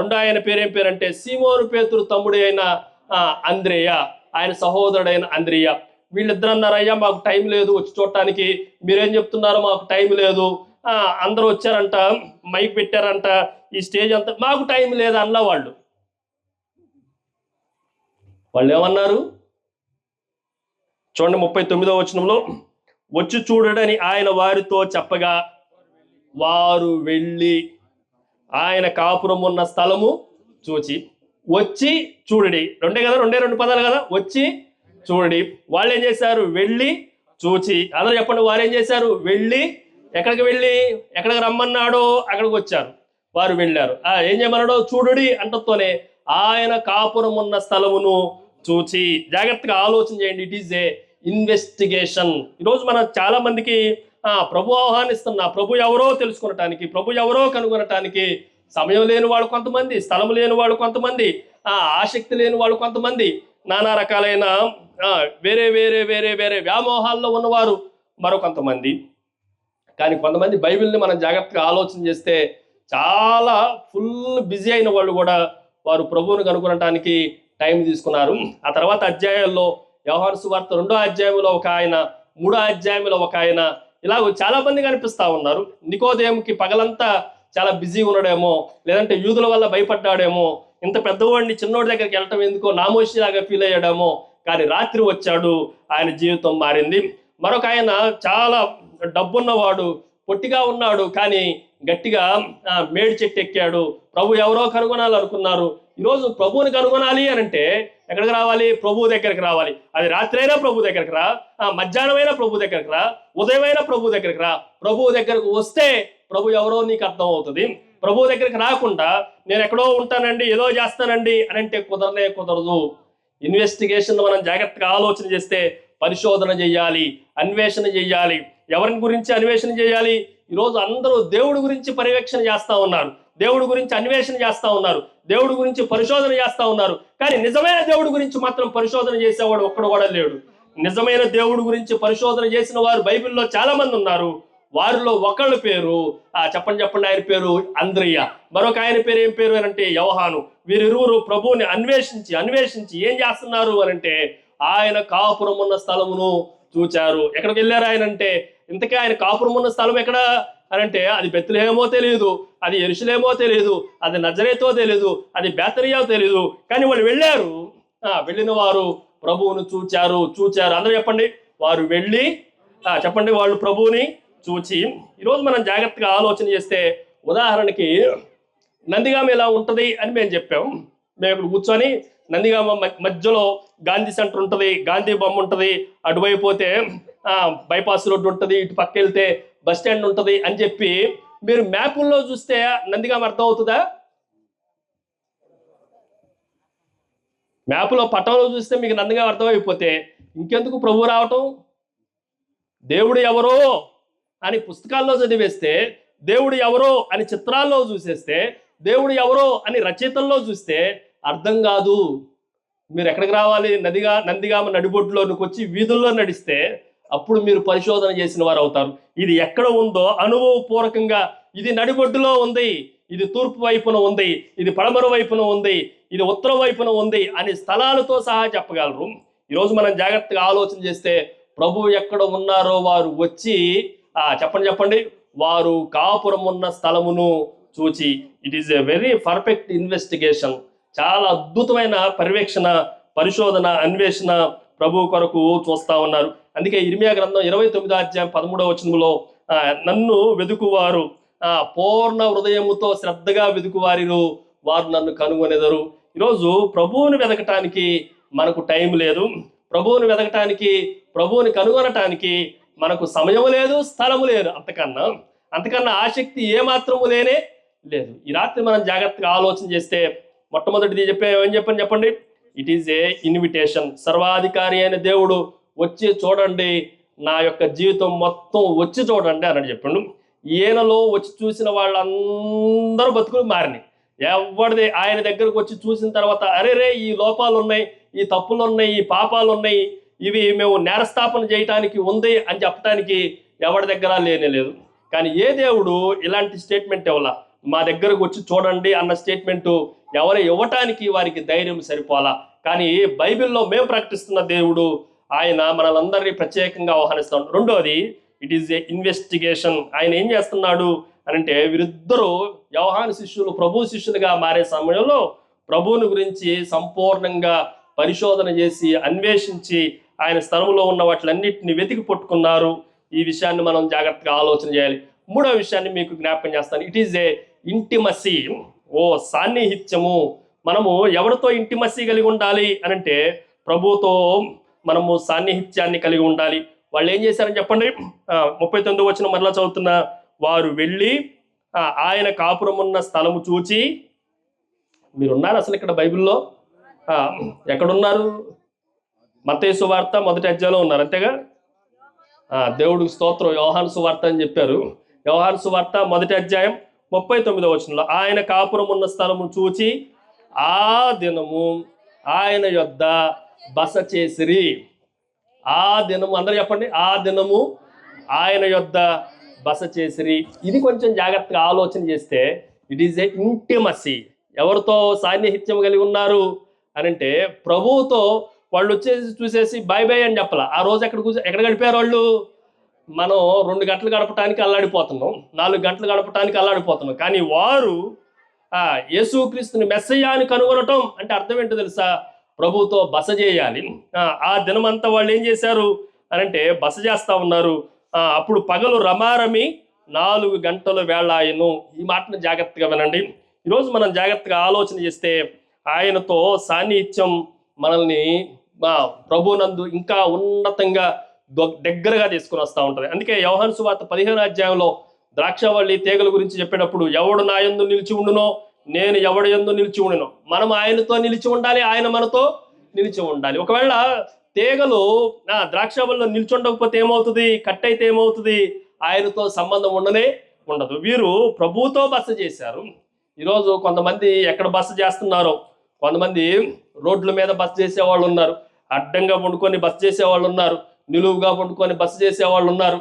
A: రెండో ఆయన పేరేం పేరంటే సీమోను పేతురు తమ్ముడు అయిన అంద్రేయ, ఆయన సహోదరుడైన అంద్రేయ. వీళ్ళిద్దరు అన్నారు, అయ్యా మాకు టైం లేదు వచ్చి చూడటానికి, మీరేం చెప్తున్నారు, మాకు టైం లేదు, అందరూ వచ్చారంట, మైక్ పెట్టారంట, ఈ స్టేజ్ అంతా, మాకు టైం లేదు అన్న వాళ్ళు ఏమన్నారు చూడండి, 39వ వచనంలో, వచ్చి చూడడని ఆయన వారితో చెప్పగా వారు వెళ్ళి ఆయన కాపురం ఉన్న స్థలము చూచి. వచ్చి చూడడి, రెండు పదాలు కదా, వచ్చి చూడడి. వాళ్ళు ఏం చేశారు, వెళ్ళి చూచి. అందరూ చెప్పండి, వారు ఏం చేశారు, వెళ్ళి, ఎక్కడికి రమ్మన్నాడో అక్కడికి వచ్చారు, వారు వెళ్ళారు. ఏం చేయమన్నాడో చూడడి అంటతోనే ఆయన కాపురం ఉన్న స్థలమును చూచి. జాగ్రత్తగా ఆలోచన చేయండి, ఇట్ ఈజ్ ఏ ఇన్వెస్టిగేషన్. ఈరోజు మనం చాలా మందికి ప్రభు ఆహ్వానిస్తున్నా, ప్రభు ఎవరో తెలుసుకునటానికి, ప్రభు ఎవరో కనుగొనటానికి సమయం లేని వాళ్ళు కొంతమంది, స్థలం లేని వాళ్ళు కొంతమంది, ఆసక్తి లేని వాళ్ళు కొంతమంది, నానా రకాలైన వేరే వేరే వేరే వేరే వ్యామోహాల్లో ఉన్నవారు మరో కొంతమంది. కానీ కొంతమంది బైబిల్ని మనం జాగ్రత్తగా ఆలోచన చేస్తే చాలా ఫుల్ బిజీ అయిన వాళ్ళు కూడా వారు ప్రభువుని కనుగొనటానికి టైం తీసుకున్నారు. ఆ తర్వాత అధ్యాయాల్లో యోహాను సువార్త 2వ అధ్యాయంలో ఒక ఆయన, 3వ అధ్యాయంలో ఒక ఆయన, ఇలాగ చాలా మంది కనిపిస్తా ఉన్నారు. నికోదేముకి పగలంతా చాలా బిజీ ఉన్నాడేమో, లేదంటే యూదుల వల్ల భయపడ్డాడేమో, ఇంత పెద్దవాడిని చిన్నోడి దగ్గరికి వెళ్ళటం ఎందుకో నామోషిలాగా ఫీల్ అయ్యాడేమో, కానీ రాత్రి వచ్చాడు, ఆయన జీవితం మారింది. మరొక ఆయన చాలా డబ్బున్నవాడు, పొట్టిగా ఉన్నాడు, కానీ గట్టిగా మేడి చెట్టు ఎక్కాడు. ప్రభు ఎవరో కనుగొనాలనుకున్నారు. ఈరోజు ప్రభువుని కనుగొనాలి అని అంటే ఎక్కడికి రావాలి, ప్రభు దగ్గరికి రావాలి. అది రాత్రి అయినా ప్రభు దగ్గరికి రా, మధ్యాహ్నమైనా ప్రభు దగ్గరికి రా, ఉదయమైనా ప్రభు దగ్గరికి రా. ప్రభు దగ్గరకు వస్తే ప్రభు ఎవరో నీకు అర్థం అవుతుంది. ప్రభు దగ్గరికి రాకుండా నేను ఎక్కడో ఉంటానండి, ఏదో చేస్తానండి అని అంటే కుదరదు. ఇన్వెస్టిగేషన్ మనం జాగ్రత్తగా ఆలోచన చేస్తే పరిశోధన చేయాలి, అన్వేషణ చేయాలి. ఎవరిని గురించి అన్వేషణ చేయాలి? ఈరోజు అందరూ దేవుడి గురించి పర్యవేక్షణ చేస్తా ఉన్నారు, దేవుడి గురించి అన్వేషణ చేస్తా ఉన్నారు, దేవుడి గురించి పరిశోధన చేస్తా ఉన్నారు. కానీ నిజమైన దేవుడి గురించి మాత్రం పరిశోధన చేసేవాడు ఒక్కడు కూడా లేడు. నిజమైన దేవుడి గురించి పరిశోధన చేసిన వారు బైబిల్లో చాలా మంది ఉన్నారు. వారిలో ఒకళ్ళ పేరు చెప్పండి ఆయన పేరు అంద్రియ. మరొక ఆయన పేరు ఏం పేరు అని అంటే యోహాను. వీరిరువురు ప్రభువుని అన్వేషించి ఏం చేస్తున్నారు అని అంటే ఆయన కాపురం ఉన్న స్థలమును చూచారు. ఎక్కడికి వెళ్ళారు ఆయన అంటే, ఇంతకీ ఆయన కాపురం ఉన్న స్థలం ఎక్కడ అని అంటే అది బెత్లెహేమో తెలియదు, అది యెరూషలేమో తెలియదు, అది నజరేతో తెలియదు, అది బేతనియో తెలియదు. కానీ వాళ్ళు వెళ్ళారు. వెళ్ళిన వారు ప్రభువును చూచారు. అందరూ చెప్పండి, వారు వెళ్ళి చెప్పండి వాళ్ళు ప్రభువుని చూచి. ఈరోజు మనం జాగ్రత్తగా ఆలోచన చేస్తే, ఉదాహరణకి నందిగామ ఎలా ఉంటుంది అని మేము చెప్పాం. మేము ఇక్కడ కూర్చొని నందిగామ మధ్యలో గాంధీ సెంటర్ ఉంటుంది, గాంధీ బొమ్మ ఉంటుంది, అటువైపు పోతే బైపాస్ రోడ్డు ఉంటుంది, ఇటు పక్క వెళ్తే బస్ స్టాండ్ ఉంటుంది అని చెప్పి మీరు మ్యాపుల్లో చూస్తే నందిగామ అర్థం అవుతుందా? మ్యాప్లో పట్టణంలో చూస్తే మీకు నందిగామ అర్థమైపోతే ఇంకెందుకు ప్రభు రావటం? దేవుడు ఎవరో అని పుస్తకాల్లో చదివేస్తే, దేవుడు ఎవరో అని చిత్రాల్లో చూసేస్తే, దేవుడు ఎవరో అని రచయితల్లో చూస్తే అర్థం కాదు. మీరు ఎక్కడికి రావాలి? నందిగామ నడిబొడ్లోనికి వచ్చి వీధుల్లో నడిస్తే అప్పుడు మీరు పరిశోధన చేసిన వారు అవుతారు. ఇది ఎక్కడ ఉందో అనుభవపూర్వకంగా, ఇది నడిబొడ్డులో ఉంది, ఇది తూర్పు వైపున ఉంది, ఇది పడమర వైపున ఉంది, ఇది ఉత్తర వైపున ఉంది అని స్థలాలతో సహా చెప్పగలరు. ఈరోజు మనం జాగ్రత్తగా ఆలోచన చేస్తే ప్రభు ఎక్కడ ఉన్నారో వారు వచ్చి చెప్పండి వారు కాపురం ఉన్న స్థలమును చూచి. It is a very perfect investigation. చాలా అద్భుతమైన పర్యవేక్షణ, పరిశోధన, అన్వేషణ ప్రభు కొరకు చూస్తా ఉన్నారు. అందుకే ఇర్మియా గ్రంథం 29వ అధ్యాయం 13వ వచనంలో నన్ను వెదుకువారు పూర్ణ హృదయముతో శ్రద్ధగా వెదుకువారిను వారు నన్ను కనుగొనెదరు. ఈరోజు ప్రభువుని వెదకటానికి మనకు టైం లేదు. ప్రభువుని వెదకటానికి, ప్రభువుని కనుగొనటానికి మనకు సమయం లేదు, స్థలము లేదు. అంతకన్నా ఆసక్తి ఏమాత్రము లేనే లేదు. ఈ రాత్రి మనం జాగ్రత్తగా ఆలోచన చేస్తే మొట్టమొదటిది ఏం చెప్పండి. It is a invitation. సర్వాధికారి అయిన దేవుడు వచ్చి చూడండి, నా యొక్క జీవితం మొత్తం వచ్చి చూడండి అని చెప్పండు. ఈయనలో వచ్చి చూసిన వాళ్ళందరూ బతుకులు మారినాయి. ఎవరిది ఆయన దగ్గరకు వచ్చి చూసిన తర్వాత అరే ఈ లోపాలు ఉన్నాయి, ఈ తప్పులు ఉన్నాయి, ఈ పాపాలు ఉన్నాయి, ఇవి మేము నేరస్థాపన చేయటానికి ఉంది అని చెప్పడానికి ఎవరి దగ్గర లేనే లేదు. కానీ ఏ దేవుడు ఇలాంటి స్టేట్మెంట్ ఇవ్వాల? మా దగ్గరకు వచ్చి చూడండి అన్న స్టేట్మెంటు ఎవరు ఇవ్వటానికి వారికి ధైర్యం సరిపోలా. కానీ బైబిల్లో మేము ప్రకటిస్తున్న దేవుడు ఆయన మనలందరినీ ప్రత్యేకంగా ఆహ్వానిస్తాడు. రెండోది, ఇట్ ఈజ్ ఏ ఇన్వెస్టిగేషన్. ఆయన ఏం చేస్తున్నాడు అని అంటే, వీరిద్దరూ యోహాను శిష్యులు ప్రభు శిష్యులుగా మారే సమయంలో ప్రభువుని గురించి సంపూర్ణంగా పరిశోధన చేసి అన్వేషించి ఆయన స్థలంలో ఉన్న వాటిలన్నిటిని వెతికి పట్టుకున్నారు. ఈ విషయాన్ని మనం జాగ్రత్తగా ఆలోచన చేయాలి. మూడో విషయాన్ని మీకు జ్ఞాపకం చేస్తాను. ఇట్ ఈజ్ ఏ ఇంటిమసీ, సాన్నిహిత్యము. మనము ఎవరితో ఇంటిమసీ కలిగి ఉండాలి అనంటే ప్రభువుతో మనము సాన్నిహిత్యాన్ని కలిగి ఉండాలి. వాళ్ళు ఏం చేశారని చెప్పండి. 39వ వచనం మరలా చదువుతున్న, వారు వెళ్ళి ఆయన కాపురం ఉన్న స్థలము చూచి. మీరున్నారు అసలు ఇక్కడ బైబిల్లో? ఎక్కడున్నారు? మత్తయి సువార్త 1వ అధ్యాయంలో ఉన్నారు, అంతేగా? దేవుడికి స్తోత్రం. యోహాను సువార్త అని చెప్పారు. యోహాను సువార్త 1వ అధ్యాయం 39వ వచనంలో, ఆయన కాపురం ఉన్న స్థలము చూచి ఆ దినము ఆయన యొద్ద బస చేసిరి. ఆ దినము, అందరూ చెప్పండి, ఆ దినము ఆయన యొద్ద బస చేసిరి. ఇది కొంచెం జాగ్రత్తగా ఆలోచన చేస్తే ఇట్ ఈజ్ ఏ ఇంటిమసీ. ఎవరితో సాన్నిహిత్యం కలిగి ఉన్నారు అనంటే ప్రభువుతో. వాళ్ళు వచ్చేసి చూసేసి బాయ్ బాయ్ అని చెప్పాల. ఆ రోజు ఎక్కడ గడిపారు వాళ్ళు? మనం 2 గంటలు గడపటానికి అల్లాడిపోతున్నాం, 4 గంటలు గడపటానికి అల్లాడిపోతున్నాం. కానీ వారు యేసుక్రీస్తుని మెస్సయ్యాని కనుగొనటం అంటే అర్థం ఏంటో తెలుసా? ప్రభువుతో బస చేయాలి. ఆ దినమంతా వాళ్ళు ఏం చేశారు అనంటే బస చేస్తా ఉన్నారు. అప్పుడు పగలు రమారమి 4 గంటల వేళాయను. ఈ మాటను జాగ్రత్తగా వినండి. ఈరోజు మనం జాగ్రత్తగా ఆలోచన చేస్తే ఆయనతో సాన్నిహిత్యం మనల్ని ప్రభునందు ఇంకా ఉన్నతంగా దగ్గరగా తీసుకుని వస్తూ ఉంటుంది. అందుకే యోహాను సువార్త 15వ అధ్యాయంలో ద్రాక్షవల్లి తీగల గురించి చెప్పేటప్పుడు, ఎవడు నా యందు నిలిచి ఉండునో నేను ఎవడు యందు నిలిచి ఉండునో. మనం ఆయనతో నిలిచి ఉండాలి, ఆయన మనతో నిలిచి ఉండాలి. ఒకవేళ తీగలు ద్రాక్షవల్లిలో నిల్చుండకపోతే ఏమవుతుంది? కట్ అయితే ఏమవుతుంది? ఆయనతో సంబంధం ఉండదు. వీరు ప్రభువుతో బస చేశారు. ఈరోజు కొంతమంది ఎక్కడ బస చేస్తున్నారో, కొంతమంది రోడ్ల మీద బస చేసే వాళ్ళు ఉన్నారు. అడ్డంగా పండుకొని బస చేసేవాళ్ళు ఉన్నారు, నిలువుగా పండుకొని బస చేసేవాళ్ళు ఉన్నారు,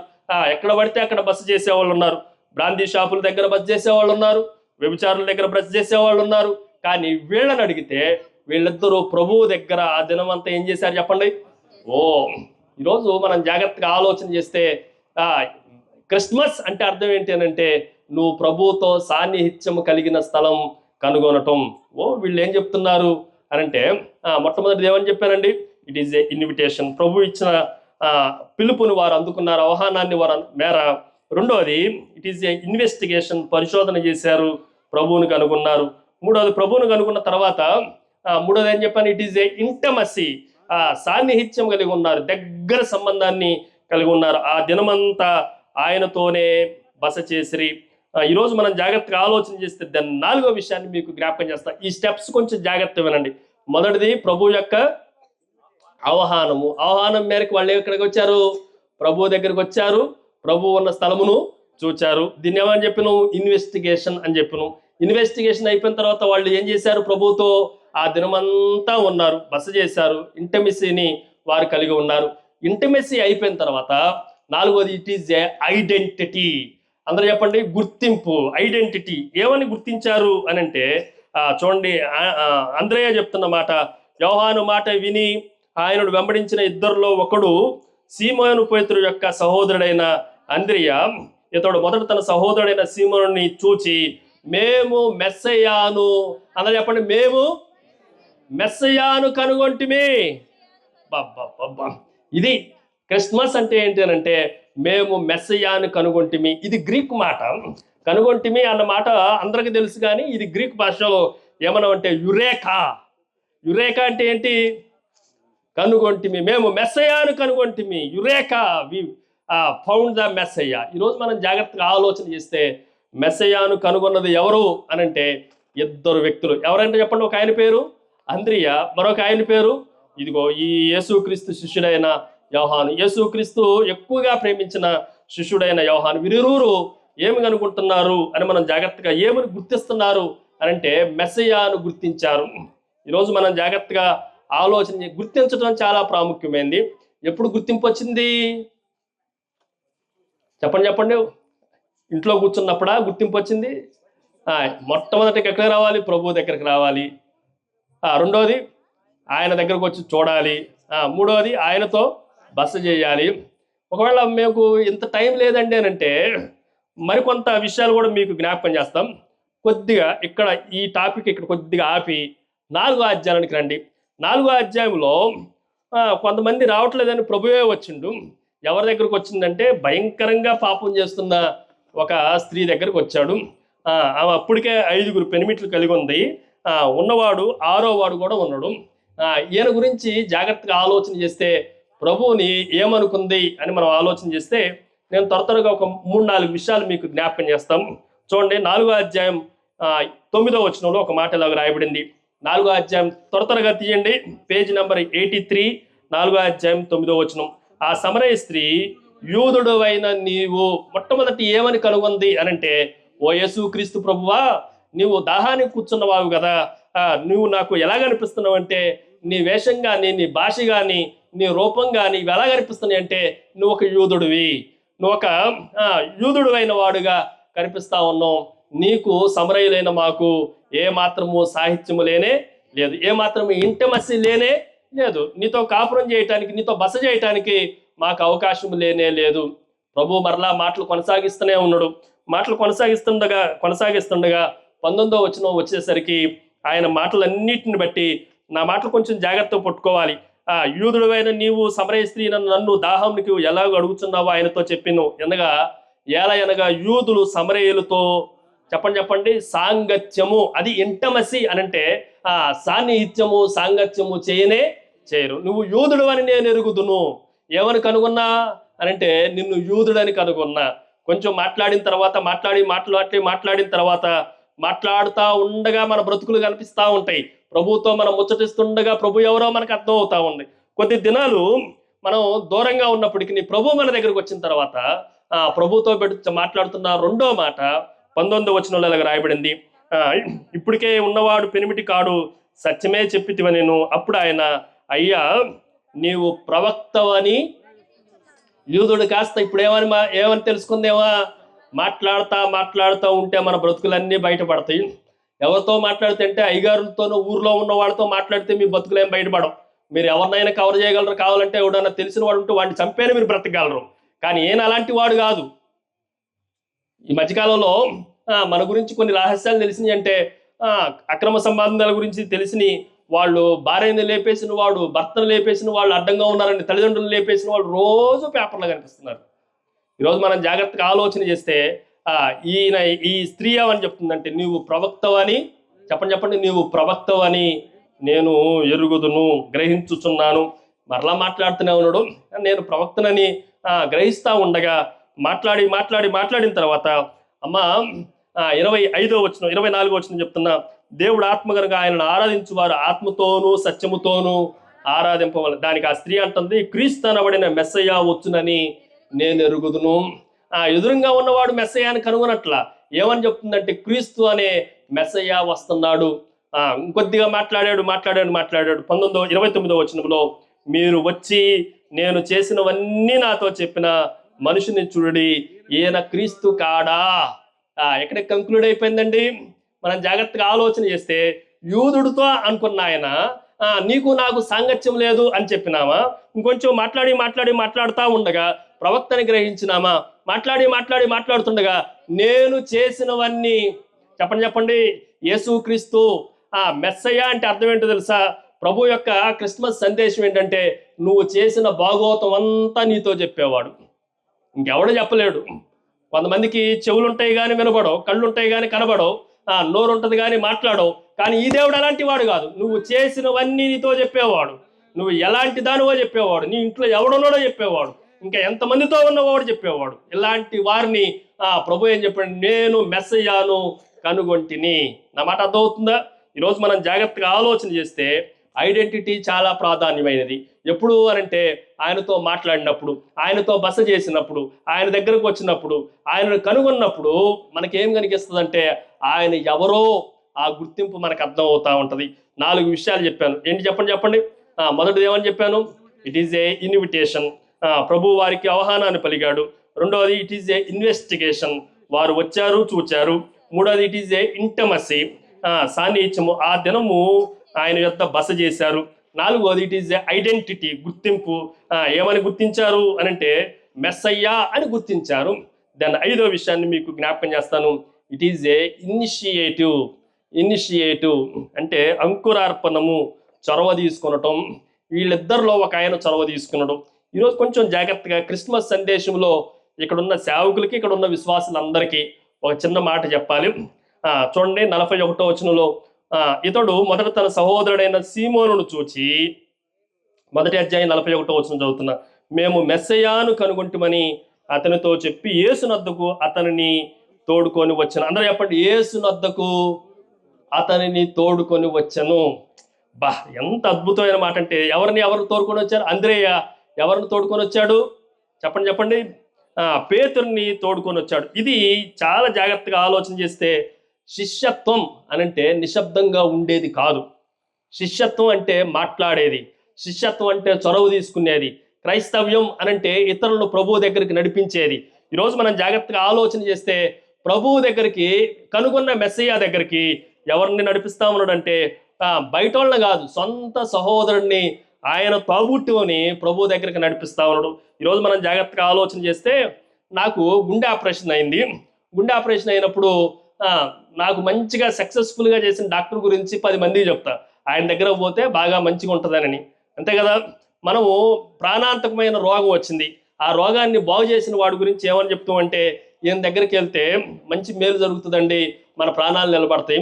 A: ఎక్కడ పడితే అక్కడ బస చేసేవాళ్ళు ఉన్నారు, బ్రాందీ షాపుల దగ్గర బస చేసేవాళ్ళు ఉన్నారు, వ్యభిచారుల దగ్గర బస చేసేవాళ్ళు ఉన్నారు. కానీ వీళ్ళని అడిగితే వీళ్ళిద్దరూ ప్రభువు దగ్గర ఆ దినం అంతా ఏం చేశారు చెప్పండి? ఓ ఈరోజు మనం జాగ్రత్తగా ఆలోచన చేస్తే క్రిస్మస్ అంటే అర్థం ఏంటి అని అంటే నువ్వు ప్రభువుతో సాన్నిహిత్యం కలిగిన స్థలం కనుగొనటం. వీళ్ళు ఏం చెప్తున్నారు అని అంటే మొట్టమొదటిది ఏమని చెప్పారండి? It is a invitation. ప్రభు ఇచ్చిన పిలుపుని వారు అందుకున్నారు, ఆహ్వానాన్ని వారు మేర. రెండవది ఇట్ ఈజ్ ఏ ఇన్వెస్టిగేషన్, పరిశోధన చేశారు, ప్రభువుని కనుగొన్నారు. మూడవది ప్రభువుని కనుగొన్న తర్వాత మూడవది ఏం చెప్పాను? ఇట్ ఈజ్ ఏ ఇంటమసీ, సాన్నిహిత్యం కలిగి ఉన్నారు, దగ్గర సంబంధాన్ని కలిగి ఉన్నారు. ఆ దినమంతా ఆయనతోనే బస చేసిరి. ఈరోజు మనం జాగ్రత్తగా ఆలోచన చేస్తే దాని నాలుగో విషయాన్ని మీకు జ్ఞాపకం చేస్తా. ఈ స్టెప్స్ కొంచెం జాగ్రత్త వినండి. మొదటిది ప్రభు యొక్క ఆహ్వానం మేరకు వాళ్ళు ఎక్కడికి వచ్చారు? ప్రభు దగ్గరికి వచ్చారు, ప్రభు ఉన్న స్థలమును చూచారు. దీన్ని ఏమని చెప్పినాం? ఇన్వెస్టిగేషన్ అని చెప్పినాం. ఇన్వెస్టిగేషన్ అయిపోయిన తర్వాత వాళ్ళు ఏం చేశారు? ప్రభుతో ఆ దినమంతా ఉన్నారు, బస చేశారు, ఇంటమిసీని వారు కలిగి ఉన్నారు. ఇంటమిసీ అయిపోయిన తర్వాత నాలుగోది ఇట్ ఈజ్ ఏ ఐడెంటిటీ. అందరూ చెప్పండి, గుర్తింపు, ఐడెంటిటీ. ఏమని గుర్తించారు అని అంటే చూడండి, అంద్రయ్య చెప్తున్న మాట, యోహాను మాట విని ఆయనను వెంబడించిన ఇద్దరిలో ఒకడు సీమోను పేతురు యొక్క సహోదరుడైన అంద్రియ. ఇతడు మొదట తన సహోదరుడైన సీమోనుని చూచి మేము మెస్సయ్యాను, అందరూ చెప్పండి, మేము మెస్సయ్యాను కనుగొంటిమి. ఇది క్రిస్మస్ అంటే ఏంటి అని అంటే మేము మెస్సయ్యాను కనుగొంటిమి. ఇది గ్రీక్ మాట. కనుగొంటిమి అన్న మాట అందరికి తెలుసు, కానీ ఇది గ్రీక్ భాషలో ఏమన్నా అంటే యురేకా. యురేకా అంటే ఏంటి? కనుగొంటిమి, మేము మెస్సయ్యాను కనుగొంటిమి. Eureka, we found the messiah. ఈరోజు మనం జాగ్రత్తగా ఆలోచన చేస్తే మెస్సయ్యాను కనుగొన్నది ఎవరు అని అంటే ఇద్దరు వ్యక్తులు. ఎవరంటే చెప్పండి? ఒక ఆయన పేరు అంద్రియ, మరొక ఆయన పేరు ఇదిగో ఈ యేసుక్రీస్తు శిష్యుడైన యోహాను. యేసుక్రీస్తు ఎక్కువగా ప్రేమించిన శిష్యుడైన యోహాను. వీరిరువురు ఏమి కనుగొంటున్నారు అని మనం జాగ్రత్తగా ఏమని గుర్తిస్తున్నారు అని అంటే మెస్సయ్యాను గుర్తించారు. ఈరోజు మనం జాగ్రత్తగా ఆలోచన గుర్తించడం చాలా ప్రాముఖ్యమైంది. ఎప్పుడు గుర్తింపు వచ్చింది చెప్పండి? ఇంట్లో కూర్చున్నప్పుడా గుర్తింపు వచ్చింది? మొట్టమొదటికి ఎక్కడికి రావాలి? ప్రభు దగ్గరికి రావాలి. రెండోది ఆయన దగ్గరకు వచ్చి చూడాలి. మూడోది ఆయనతో బస చేయాలి. ఒకవేళ మీకు ఇంత టైం లేదండి అని అంటే మరికొంత విషయాలు కూడా మీకు జ్ఞాపకం చేస్తాం. కొద్దిగా ఇక్కడ ఈ టాపిక్ ఇక్కడ కొద్దిగా ఆపి 4వ అధ్యాయానికి రండి. 4వ అధ్యాయంలో కొంతమంది రావట్లేదని ప్రభువే వచ్చిండు. ఎవరి దగ్గరకు వచ్చిందంటే భయంకరంగా పాపం చేస్తున్న ఒక స్త్రీ దగ్గరకు వచ్చాడు. ఆమె అప్పటికే 5 పెనిమిట్లు కలిగి ఉంది. ఉన్నవాడు 6వ వాడు కూడా ఉన్నాడు. ఈయన గురించి జాగ్రత్తగా ఆలోచన చేస్తే ప్రభువుని ఏమనుకుంది అని మనం ఆలోచన చేస్తే నేను త్వరగా ఒక 3-4 విషయాలు మీకు జ్ఞాపకం చేస్తాం. చూడండి, 4వ అధ్యాయం 9వ వచనంలో ఒక మాట ఇలాగ రాయబడింది. 4వ అధ్యాయం త్వరగా తీయండి, పేజ్ నెంబర్ 83, 4వ అధ్యాయం 9వ వచనం. ఆ సమరయ స్త్రీ, యూదుడు అయిన నీవు మొట్టమొదటి ఏమని కనుగొంది అనంటే, ఓ యేసుక్రీస్తు ప్రభువా, నీవు దాహానికి కూర్చున్నవావు కదా, నువ్వు నాకు ఎలా కనిపిస్తున్నావు అంటే నీ వేషం కానీ, నీ భాష కానీ, నీ రూపం కానీ ఇవి ఎలా కనిపిస్తున్నాయి అంటే నువ్వు ఒక యూదుడివి, నువ్వు ఒక యూదుడు అయిన వాడుగా కనిపిస్తా ఉన్నావు. నీకు సమరయులైన మాకు ఏ మాత్రము సాహిత్యము లేనే లేదు, ఏ మాత్రము ఇంటమసి లేనే లేదు, నీతో కాపురం చేయటానికి, నీతో బస చేయటానికి మాకు అవకాశం లేనే లేదు. ప్రభు మరలా మాటలు కొనసాగిస్తూనే ఉన్నాడు. మాటలు కొనసాగిస్తుండగా 19వ వచనం వచ్చేసరికి ఆయన మాటలన్నిటిని బట్టి నా మాటలు కొంచెం జాగ్రత్తగా పట్టుకోవాలి. యూదుడైన నీవు సమరయ స్త్రీ నన్ను దాహంకి ఎలాగో అడుగుతున్నావో ఆయనతో చెప్పిను. ఎనగా యూదులు సమరయులతో చెప్పండి సాంగత్యము, అది ఇంటమసి అనంటే సాన్నిహిత్యము సాంగత్యము చేయరు. నువ్వు యూదుడు అని నేను ఎరుగుదును. ఏమని కనుగొన్నా అనంటే నిన్ను యూదుడని కనుగొన్నా. కొంచెం మాట్లాడిన తర్వాత మాట్లాడిన తర్వాత మాట్లాడుతూ ఉండగా మన బ్రతుకులు కనిపిస్తూ ఉంటాయి. ప్రభుతో మనం ముచ్చటిస్తుండగా ప్రభు ఎవరో మనకు అర్థం అవుతా ఉంది. కొద్ది దినాలు మనం దూరంగా ఉన్నప్పటికీ ప్రభు మన దగ్గరకు వచ్చిన తర్వాత ప్రభుతో మాట్లాడుతున్న రెండో మాట 19వ వచనంలో ఇలాగ రాయబడింది. ఇప్పటికే ఉన్నవాడు పెనిమిటి కాడు, సత్యమే చెప్పితివ నేను. అప్పుడు ఆయన, అయ్యా నీవు ప్రవక్తవని. యూదుడు కాస్త ఇప్పుడు ఏమని తెలుసుకుందేమా, మాట్లాడుతూ ఉంటే మన బ్రతుకులన్నీ బయటపడతాయి. ఎవరితో మాట్లాడితే అయ్యగారులతోనూ ఊర్లో ఉన్న వాళ్ళతో మాట్లాడితే మీ బతుకులేం బయటపడవు. మీరు ఎవరినైనా కవర్ చేయగలరు, కావాలంటే ఎవడన్నా తెలిసిన వాడు ఉంటే వాడిని చంపేనే మీరు బ్రతకగలరు. కానీ ఈయన అలాంటి వాడు కాదు. ఈ మధ్యకాలంలో మన గురించి కొన్ని రహస్యాలు తెలిసినాయి అంటే అక్రమ సంబంధాల గురించి తెలిసినాయి. వాళ్ళు భార్యని లేపేసిన వాడు, భర్తను లేపేసిన వాళ్ళు అడ్డంగా ఉన్నారని తల్లిదండ్రులు లేపేసిన వాళ్ళు రోజు పేపర్లో కనిపిస్తున్నారు. ఈరోజు మనం జాగ్రత్తగా ఆలోచన చేస్తే ఈయన ఈ స్త్రీ ఏమని చెప్తుందంటే, నీవు ప్రవక్తవని చెప్పండి, నీవు ప్రవక్తవని నేను ఎరుగుదును, గ్రహించుచున్నాను. మరలా మాట్లాడుతూనే ఉన్నాడు. నేను ప్రవక్తనని గ్రహిస్తా ఉండగా మాట్లాడిన తర్వాత అమ్మ 25వ వచనం 24వ వచనం చెప్తున్నా, దేవుడు ఆత్మ కనుక ఆయనను ఆరాధించువారు ఆత్మతోనూ సత్యముతోనూ ఆరాధింపవాలి. దానికి ఆ స్త్రీ అంటుంది, క్రీస్తు అనబడిన మెస్సయ్య వచ్చునని నేను ఎరుగుదును. ఎదురుగా ఉన్నవాడు మెస్సయ్య అని కనుగొనట్ల ఏమని చెప్తుందంటే, క్రీస్తు అనే మెస్సయ్య వస్తున్నాడు. ఇంకొద్దిగా మాట్లాడాడు. 29వ వచనంలో, మీరు వచ్చి నేను చేసినవన్నీ నాతో చెప్పిన మనుషుని చూడండి, ఈయన క్రీస్తు కాడా. ఎక్కడ కంక్లూడ్ అయిపోయిందండి. మనం జాగ్రత్తగా ఆలోచన చేస్తే, యూదుడితో అనుకున్న ఆయన నీకు నాకు సాంగత్యం లేదు అని చెప్పినామా, ఇంకొంచెం మాట్లాడుతూ ఉండగా ప్రవక్తని గ్రహించినామా, మాట్లాడుతుండగా నేను చేసినవన్నీ చెప్పండి. యేసుక్రీస్తు మెస్సయ్య అంటే అర్థం ఏంటో తెలుసా? ప్రభు యొక్క క్రిస్మస్ సందేశం ఏంటంటే, నువ్వు చేసిన భాగవతం అంతా నీతో చెప్పేవాడు, ఇంకెవడో చెప్పలేడు. కొంతమందికి చెవులు ఉంటాయి కానీ వినబడవు, కళ్ళు ఉంటాయి కానీ కనబడవు, నోరు ఉంటుంది కానీ మాట్లాడవు. కానీ ఈ దేవుడు అలాంటి వాడు కాదు. నువ్వు చేసినవన్నీ నీతో చెప్పేవాడు, నువ్వు ఎలాంటి దానివో చెప్పేవాడు, నీ ఇంట్లో ఎవడున్నాడో చెప్పేవాడు, ఇంకా ఎంతమందితో ఉన్నవాడు చెప్పేవాడు. ఇలాంటి వారిని ప్రభు ఏం చెప్పాడు, నేను మెస్సయ్యాను కనుగొంటిని. నా మాట అర్థమవుతుందా? ఈరోజు మనం జాగ్రత్తగా ఆలోచన చేస్తే ఐడెంటిటీ చాలా ప్రాధాన్యమైనది. ఎప్పుడు అనంటే ఆయనతో మాట్లాడినప్పుడు, ఆయనతో బస చేసినప్పుడు, ఆయన దగ్గరకు వచ్చినప్పుడు, ఆయనను కనుగొన్నప్పుడు మనకేం కనిపిస్తుందంటే ఆయన ఎవరో ఆ గుర్తింపు మనకు అర్థం అవుతా ఉంటుంది. 4 విషయాలు చెప్పాను. ఏంటి చెప్పండి. మొదటిది ఏమని చెప్పాను? ఇట్ ఈజ్ ఏ ఇన్విటేషన్, ప్రభు వారికి ఆహ్వానాన్ని పలికాడు. రెండవది ఇట్ ఈజ్ ఏ ఇన్వెస్టిగేషన్, వారు వచ్చారు చూచారు. మూడవది ఇట్ ఈజ్ ఏ ఇంటమసీ, సాన్నిహిత్యము, ఆ దినము ఆయన యొక్క బస చేశారు. 4వది ఇట్ ఈజ్ ఏ ఐడెంటిటీ, గుర్తింపు. ఏమని గుర్తించారు అనంటే మెస్సయ్య అని గుర్తించారు. దాని 5వ విషయాన్ని మీకు జ్ఞాపకం చేస్తాను. ఇట్ ఈజ్ ఏ ఇనిషియేటివ్ అంటే అంకురార్పణము, చొరవ తీసుకొనటం. వీళ్ళిద్దరిలో ఒక ఆయన చొరవ తీసుకున్నాడు. ఈరోజు కొంచెం జాగ్రత్తగా క్రిస్మస్ సందేశంలో ఇక్కడున్న సేవకులకి, ఇక్కడ ఉన్న విశ్వాసులందరికీ ఒక చిన్న మాట చెప్పాలి. చూడండి 41వ వచనంలో, ఇతడు మొదట తన సహోదరుడైన సీమోనును చూచి, మొదటి అధ్యాయం 41వ వచనం చదువుతున్నా, మేము మెస్సయ్యాను కనుగొంటుమని అతనితో చెప్పి యేసునద్దకు అతనిని తోడుకొని వచ్చాను. అందరూ చెప్పండి, యేసునద్దకు అతనిని తోడుకొని వచ్చాను. ఎంత అద్భుతమైన మాట అంటే, ఎవరు తోడుకొని వచ్చారు? అంద్రేయ ఎవరిని తోడుకొని వచ్చాడు? చెప్పండి. పేతురుని తోడుకొని వచ్చాడు. ఇది చాలా జాగ్రత్తగా ఆలోచన చేస్తే, శిష్యత్వం అనంటే నిశ్శబ్దంగా ఉండేది కాదు. శిష్యత్వం అంటే మాట్లాడేది, శిష్యత్వం అంటే చొరవ తీసుకునేది. క్రైస్తవ్యం అనంటే ఇతరులను ప్రభువు దగ్గరికి నడిపించేది. ఈరోజు మనం జాగ్రత్తగా ఆలోచన చేస్తే, ప్రభువు దగ్గరికి, కనుగొన్న మెస్సయ్య దగ్గరికి ఎవరిని నడిపిస్తా ఉన్నాడంటే బయట వాళ్ళని కాదు, సొంత సహోదరుడిని, ఆయన తోబుట్టుని ప్రభు దగ్గరికి నడిపిస్తా ఉన్నాడు. ఈరోజు మనం జాగ్రత్తగా ఆలోచన చేస్తే, నాకు గుండె ఆపరేషన్ అయింది. గుండె ఆపరేషన్ అయినప్పుడు నాకు మంచిగా సక్సెస్ఫుల్గా చేసిన డాక్టర్ గురించి 10 మందికి చెప్తా, ఆయన దగ్గర పోతే బాగా మంచిగా ఉంటుందని. అంతే కదా? మనము ప్రాణాంతకమైన రోగం వచ్చింది, ఆ రోగాన్ని బాగు చేసిన వాడి గురించి ఏమని చెప్తామంటే, ఈయన దగ్గరికి వెళ్తే మంచి మేలు జరుగుతుందండి, మన ప్రాణాలు నిలబడతాయి.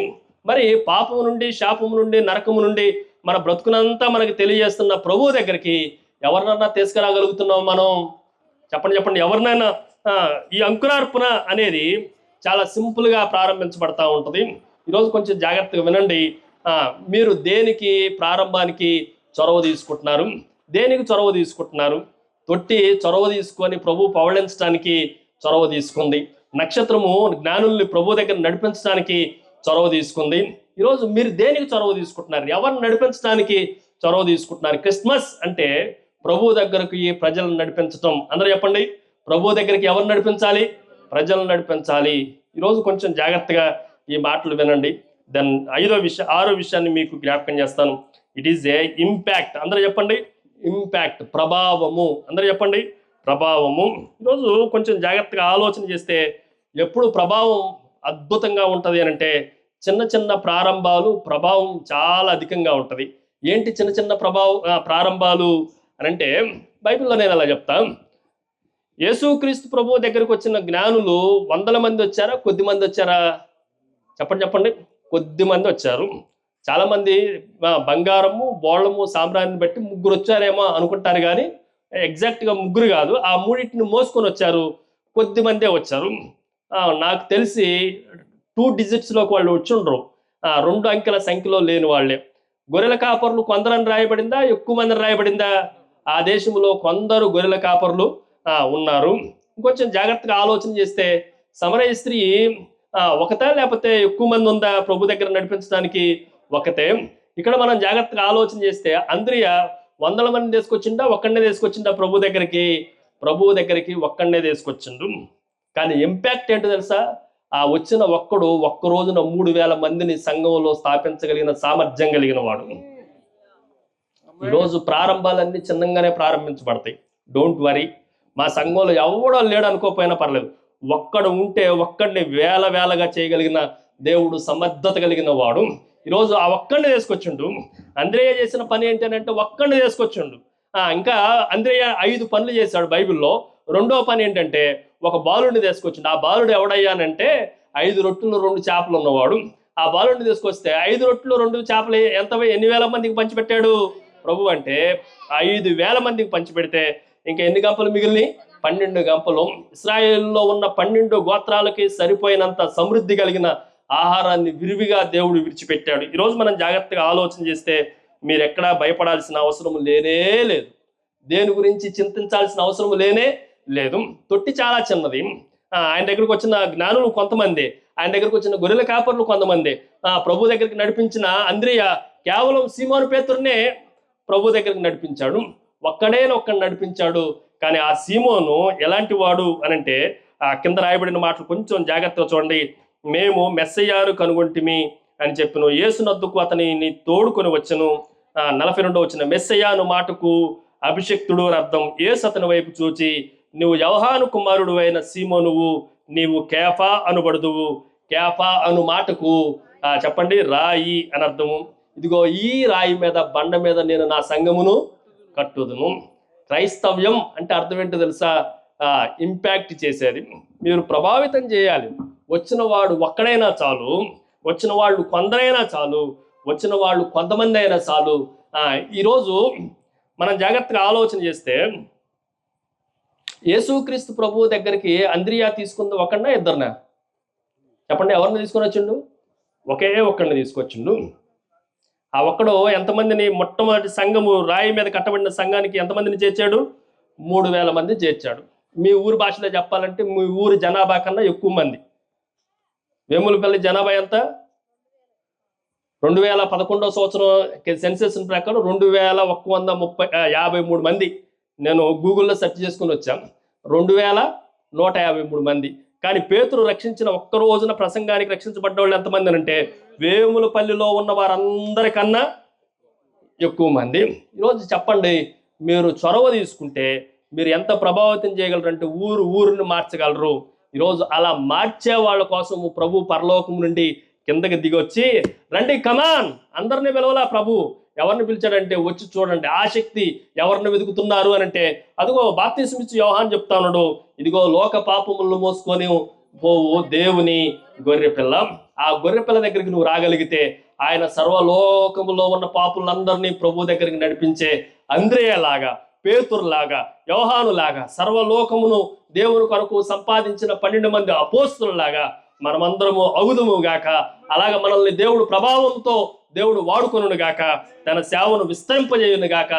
A: మరి పాపము నుండి, శాపము నుండి, నరకము నుండి మన బ్రతుకునంతా మనకి తెలియజేస్తున్న ప్రభువు దగ్గరికి ఎవరినన్నా తీసుకురాగలుగుతున్నాం మనం? చెప్పండి. ఎవరినైనా? ఈ అంకురార్పణ అనేది చాలా సింపుల్గా ప్రారంభించబడతా ఉంటుంది. ఈరోజు కొంచెం జాగ్రత్తగా వినండి. మీరు దేనికి ప్రారంభానికి చొరవ తీసుకుంటున్నారు? దేనికి చొరవ తీసుకుంటున్నారు? తొట్టి చొరవ తీసుకొని ప్రభు పవళించడానికి చొరవ తీసుకుంది. నక్షత్రము జ్ఞానుల్ని ప్రభు దగ్గర నడిపించడానికి చొరవ తీసుకుంది. ఈరోజు మీరు దేనికి చొరవ తీసుకుంటున్నారు? ఎవరిని నడిపించడానికి చొరవ తీసుకుంటున్నారు? క్రిస్మస్ అంటే ప్రభు దగ్గరకు ఈ ప్రజలను నడిపించటం. అందరూ చెప్పండి, ప్రభు దగ్గరికి ఎవరు నడిపించాలి? ప్రజలను నడిపించాలి. ఈరోజు కొంచెం జాగ్రత్తగా ఈ మాటలు వినండి. దెన్ ఆరో విషయాన్ని మీకు జ్ఞాపకం చేస్తాను. It is A impact. అందరూ చెప్పండి, ఇంపాక్ట్, ప్రభావము. అందరూ చెప్పండి, ప్రభావము. ఈరోజు కొంచెం జాగ్రత్తగా ఆలోచన చేస్తే ఎప్పుడు ప్రభావం అద్భుతంగా ఉంటుంది అని అంటే చిన్న చిన్న ప్రారంభాలు ప్రభావం చాలా అధికంగా ఉంటుంది. ఏంటి చిన్న చిన్న ప్రారంభాలు అని అంటే, బైబిల్లో నేను అలా చెప్తా. యేసుక్రీస్తు ప్రభు దగ్గరకు వచ్చిన జ్ఞానులు 100 మంది వచ్చారా, కొద్ది మంది వచ్చారా? చెప్పండి. కొద్ది మంది వచ్చారు. చాలా మంది బంగారము, బోళము, సామ్రాన్ని బట్టి 3 వచ్చారేమో అనుకుంటారు, కానీ ఎగ్జాక్ట్గా 3 కాదు. ఆ 3 మోసుకొని వచ్చారు, కొద్ది మందే వచ్చారు. నాకు తెలిసి 2 డిజిట్స్లోకి వాళ్ళు వచ్చుండ్రు. 2 అంకెల సంఖ్యలో లేని వాళ్ళే. గొర్రెల కాపర్లు కొందరని రాయబడిందా, ఎక్కువ మందిని రాయబడిందా? ఆ దేశంలో కొందరు గొర్రెల కాపర్లు ఉన్నారు. కొంచెం జాగ్రత్తగా ఆలోచన చేస్తే సమరయ స్త్రీ ఒకటే లేకపోతే ఎక్కువ మంది ఉందా ప్రభు దగ్గర నడిపించడానికి? ఒకతే. ఇక్కడ మనం జాగ్రత్తగా ఆలోచన చేస్తే అంద్రియ 100 మంది తీసుకొచ్చిండా, ఒక్కడనే తీసుకొచ్చిండా ప్రభు దగ్గరికి? ప్రభు దగ్గరికి ఒక్కడనే తీసుకొచ్చిండు. కానీ ఇంపాక్ట్ ఏంటో తెలుసా? ఆ వచ్చిన ఒక్కడు ఒక్క రోజున 3000 మందిని సంఘంలో స్థాపించగలిగిన సామర్థ్యం కలిగిన వాడు. ఈరోజు ప్రారంభాలన్నీ చిన్నగానే ప్రారంభించబడతాయి. Don't worry. మా సంఘంలో ఎవడో లేడు అనుకోకపోయినా పర్లేదు, ఒక్కడు ఉంటే ఒక్కడిని వేలగా చేయగలిగిన దేవుడు సమర్థత కలిగిన వాడు. ఈరోజు ఆ ఒక్కడిని తీసుకొచ్చిండు. అంద్రేయ చేసిన పని ఏంటంటే ఒక్కడిని తీసుకొచ్చిండు. ఇంకా అంద్రేయ 5 పనులు చేశాడు బైబిల్లో. రెండో పని ఏంటంటే ఒక బాలుడిని తీసుకొచ్చిండు. ఆ బాలుడు ఎవడయ్యానంటే 5 రొట్టెలు 2 చేపలు ఉన్నవాడు. ఆ బాలుడిని తీసుకొస్తే 5 రొట్టెలు 2 చేపలు ఎన్ని వేల మందికి పంచిపెట్టాడు ప్రభు అంటే? 5,000 మందికి పంచిపెడితే ఇంకా ఎన్ని గంపలు మిగిలినాయి? 12 గంపలు. ఇశ్రాయేలులో ఉన్న 12 గోత్రాలకి సరిపోయినంత సమృద్ధి కలిగిన ఆహారాన్ని విరివిగా దేవుడు విడిచిపెట్టాడు. ఈరోజు మనం జాగ్రత్తగా ఆలోచన చేస్తే మీరు ఎక్కడా భయపడాల్సిన అవసరం లేనే లేదు. దేని గురించి చింతించాల్సిన అవసరం లేనే లేదు. తొట్టి చాలా చిన్నది. ఆయన దగ్గరకు వచ్చిన జ్ఞానులు కొంతమంది, ఆయన దగ్గరకు వచ్చిన గొర్రెల కాపర్లు కొంతమంది. ప్రభు దగ్గరికి నడిపించిన అంద్రియ కేవలం సీమోను పేతురునే ప్రభు దగ్గరికి నడిపించాడు. ఒక్కడిని నడిపించాడు. కానీ ఆ సీమోను ఎలాంటి వాడు అనంటే కింద రాయబడిన మాటలు కొంచెం జాగ్రత్తగా చూడండి. మేము మెస్సయ్యాను కనుగొంటిమి అని చెప్పిన యేసునద్దుకు అతనిని తోడుకొని వచ్చను. 42 వచ్చిన మెస్సయ్యాను మాటకు అభిషక్తుడు అని అర్థం. యేసు అతని వైపు చూచి, నువ్వు యోహాను కుమారుడు అయిన సీమోనువు, నీవు కేఫా అనబడుదువు. కేఫా అను మాటకు చెప్పండి రాయి అని అర్థము. ఇదిగో ఈ రాయి మీద, బండ మీద నేను నా సంఘమును కట్టుదును. క్రైస్తవ్యం అంటే అర్థం ఏంటో తెలుసా? ఇంపాక్ట్ చేసేది. మీరు ప్రభావితం చేయాలి. వచ్చిన వాడు ఒక్కడైనా చాలు, వచ్చిన వాళ్ళు కొందరైనా చాలు, వచ్చిన వాళ్ళు కొంతమంది అయినా చాలు. ఈరోజు మనం జాగ్రత్తగా ఆలోచన చేస్తే యేసుక్రీస్తు ప్రభు దగ్గరికి అంద్రియా తీసుకుంది ఒకడినా ఇద్దరినా? చెప్పండి, ఎవరిని తీసుకొని వచ్చిండు? ఒక్కడిని తీసుకొచ్చిండు. ఆ ఒక్కడు ఎంతమందిని, మొట్టమొదటి సంఘము రాయి మీద కట్టబడిన సంఘానికి ఎంతమందిని చేర్చాడు? 3,000 మంది చేర్చాడు. మీ ఊరి భాషలో చెప్పాలంటే మీ ఊరి జనాభా కన్నా ఎక్కువ మంది. వేములపల్లి జనాభా ఎంత? 2011వ సంవత్సరం సెన్సెస్ ప్రకారం 2,153 మంది. నేను గూగుల్లో సెర్చ్ చేసుకుని వచ్చాను. 2,153 మంది. కానీ పేతురు రక్షించిన ఒక్క రోజున ప్రసంగానికి రక్షించబడ్డ వాళ్ళు ఎంతమంది అంటే వేములపల్లిలో ఉన్న వారందరికన్నా ఎక్కువ మంది. ఈరోజు చెప్పండి, మీరు చొరవ తీసుకుంటే మీరు ఎంత ప్రభావితం చేయగలరంటే ఊరుని మార్చగలరు. ఈరోజు అలా మార్చే వాళ్ళ కోసం ప్రభు పరలోకం నుండి కిందకి దిగొచ్చి, రండి కమాన్, అందరినీ పిలవలా ప్రభు. ఎవరిని పిలిచాడంటే వచ్చి చూడండి, ఆసక్తి ఎవరిని వెతుకుతున్నారు అని అంటే అదిగో బాప్తిస్మం ఇచ్చి యోహాను చెప్తా ఉన్నాడు, ఇదిగో లోక పాపములను మోసుకొని పోవు దేవుని గొర్రెపిల్ల. ఆ గొర్రెపిల్ల దగ్గరికి నువ్వు రాగలిగితే ఆయన సర్వలోకములో ఉన్న పాపులందరినీ ప్రభు దగ్గరికి నడిపించే అంద్రేయలాగా, పేతురులాగా, యోహానులాగా, సర్వలోకమును దేవుని కొరకు సంపాదించిన 12 మంది అపోస్తులలాగా మనమందరము అగుదుము గాక. అలాగ మనల్ని దేవుడు ప్రభావంతో దేవుడు వాడుకొనును గాక, తన సేవను విస్తరింపజేయును గాక.